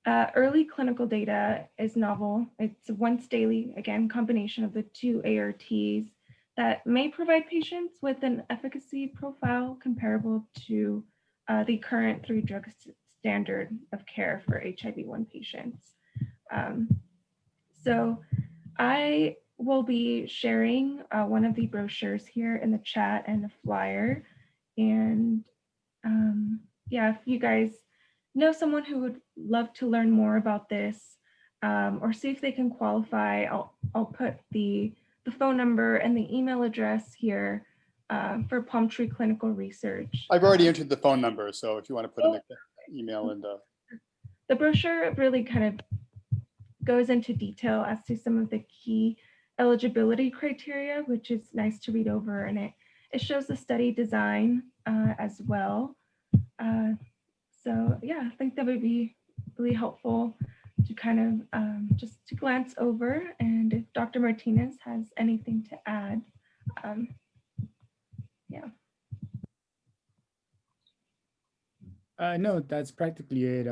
early clinical data is novel. It's a once daily, again, combination of the two ARTs that may provide patients with an efficacy profile comparable to the current 3-drug standard of care for HIV-1 patients. So I will be sharing one of the brochures here in the chat and a flyer. And yeah, if you guys know someone who would love to learn more about this or see if they can qualify, I'll put the phone number and the email address here for Palm Tree Clinical Research. I've already entered the phone number, so if you want to put in the email and the brochure really kind of goes into detail as to some of the key eligibility criteria, which is nice to read over, and it shows the study design as well. So yeah, I think that would be really helpful to kind of just to glance over, and if Dr. Martinez has anything to add, yeah. No, that's practically it.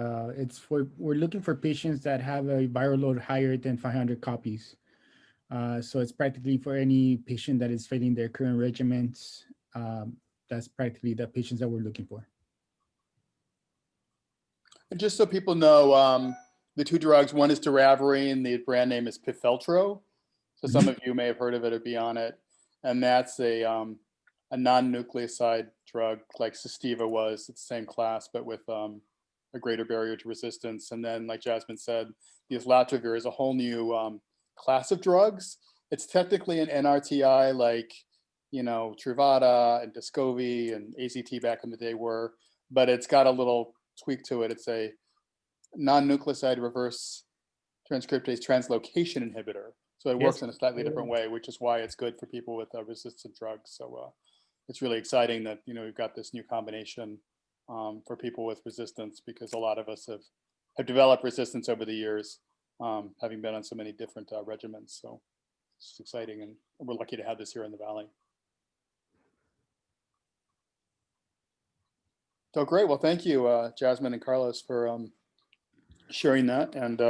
We're looking for patients that have a viral load higher than 500 copies. So it's practically for any patient that is failing their current regimens. That's practically the patients that we're looking for. And just so people know, the two drugs, one is doravirine, the brand name is Pifeltro. So some of you may have heard of it or be on it. And that's a non-nucleoside drug like Sestiva was. It's the same class, but with a greater barrier to resistance. And then, like Jasmine said, the islatravir is a whole new class of drugs. It's technically an NRTI like, you know, Truvada and Descovy and AZT back in the day were, but it's got a little tweak to it. It's a non-nucleoside reverse transcriptase translocation inhibitor. So it works in a slightly different way, which is why it's good for people with resistant drugs. So it's really exciting that, you know, we've got this new combination for people with resistance, because a lot of us have developed resistance over the years, having been on so many different regimens. So it's exciting, and we're lucky to have this here in the Valley. So great. Well, thank you, Jasmine and Carlos, for sharing that. And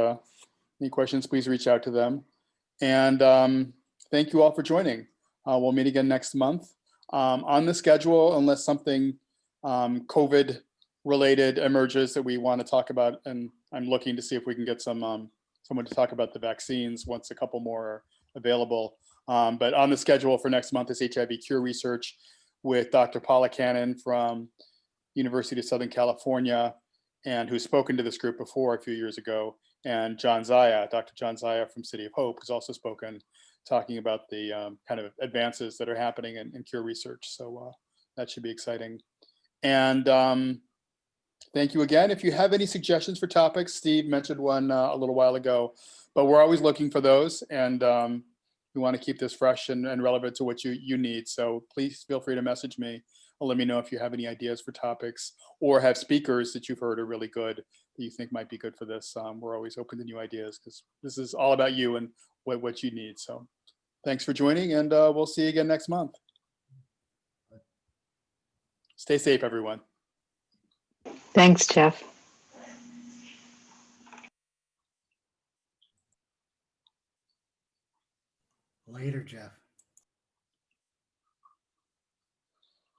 any questions, please reach out to them. And thank you all for joining. We'll meet again next month. On the schedule, unless something COVID related emerges that we want to talk about, and I'm looking to see if we can get someone to talk about the vaccines once a couple more are available. But on the schedule for next month is Hiv Cure Research with Dr. Paula Cannon from University of Southern California, and who's spoken to this group before a few years ago, and John Zaya, Dr. John Zaya from City of Hope, who's also spoken, talking about the kind of advances that are happening in cure research. So that should be exciting. And Thank you again. If you have any suggestions for topics, Steve mentioned one a little while ago, but we're always looking for those, and we want to keep this fresh and relevant to what you need. So please feel free to message me or let me know if you have any ideas for topics or have speakers that you've heard are really good that you think might be good for this. We're always open to new ideas because this is all about you and what you need. So thanks for joining, and we'll see you again next month. Stay safe, everyone. Thanks, Jeff. Later, Jeff.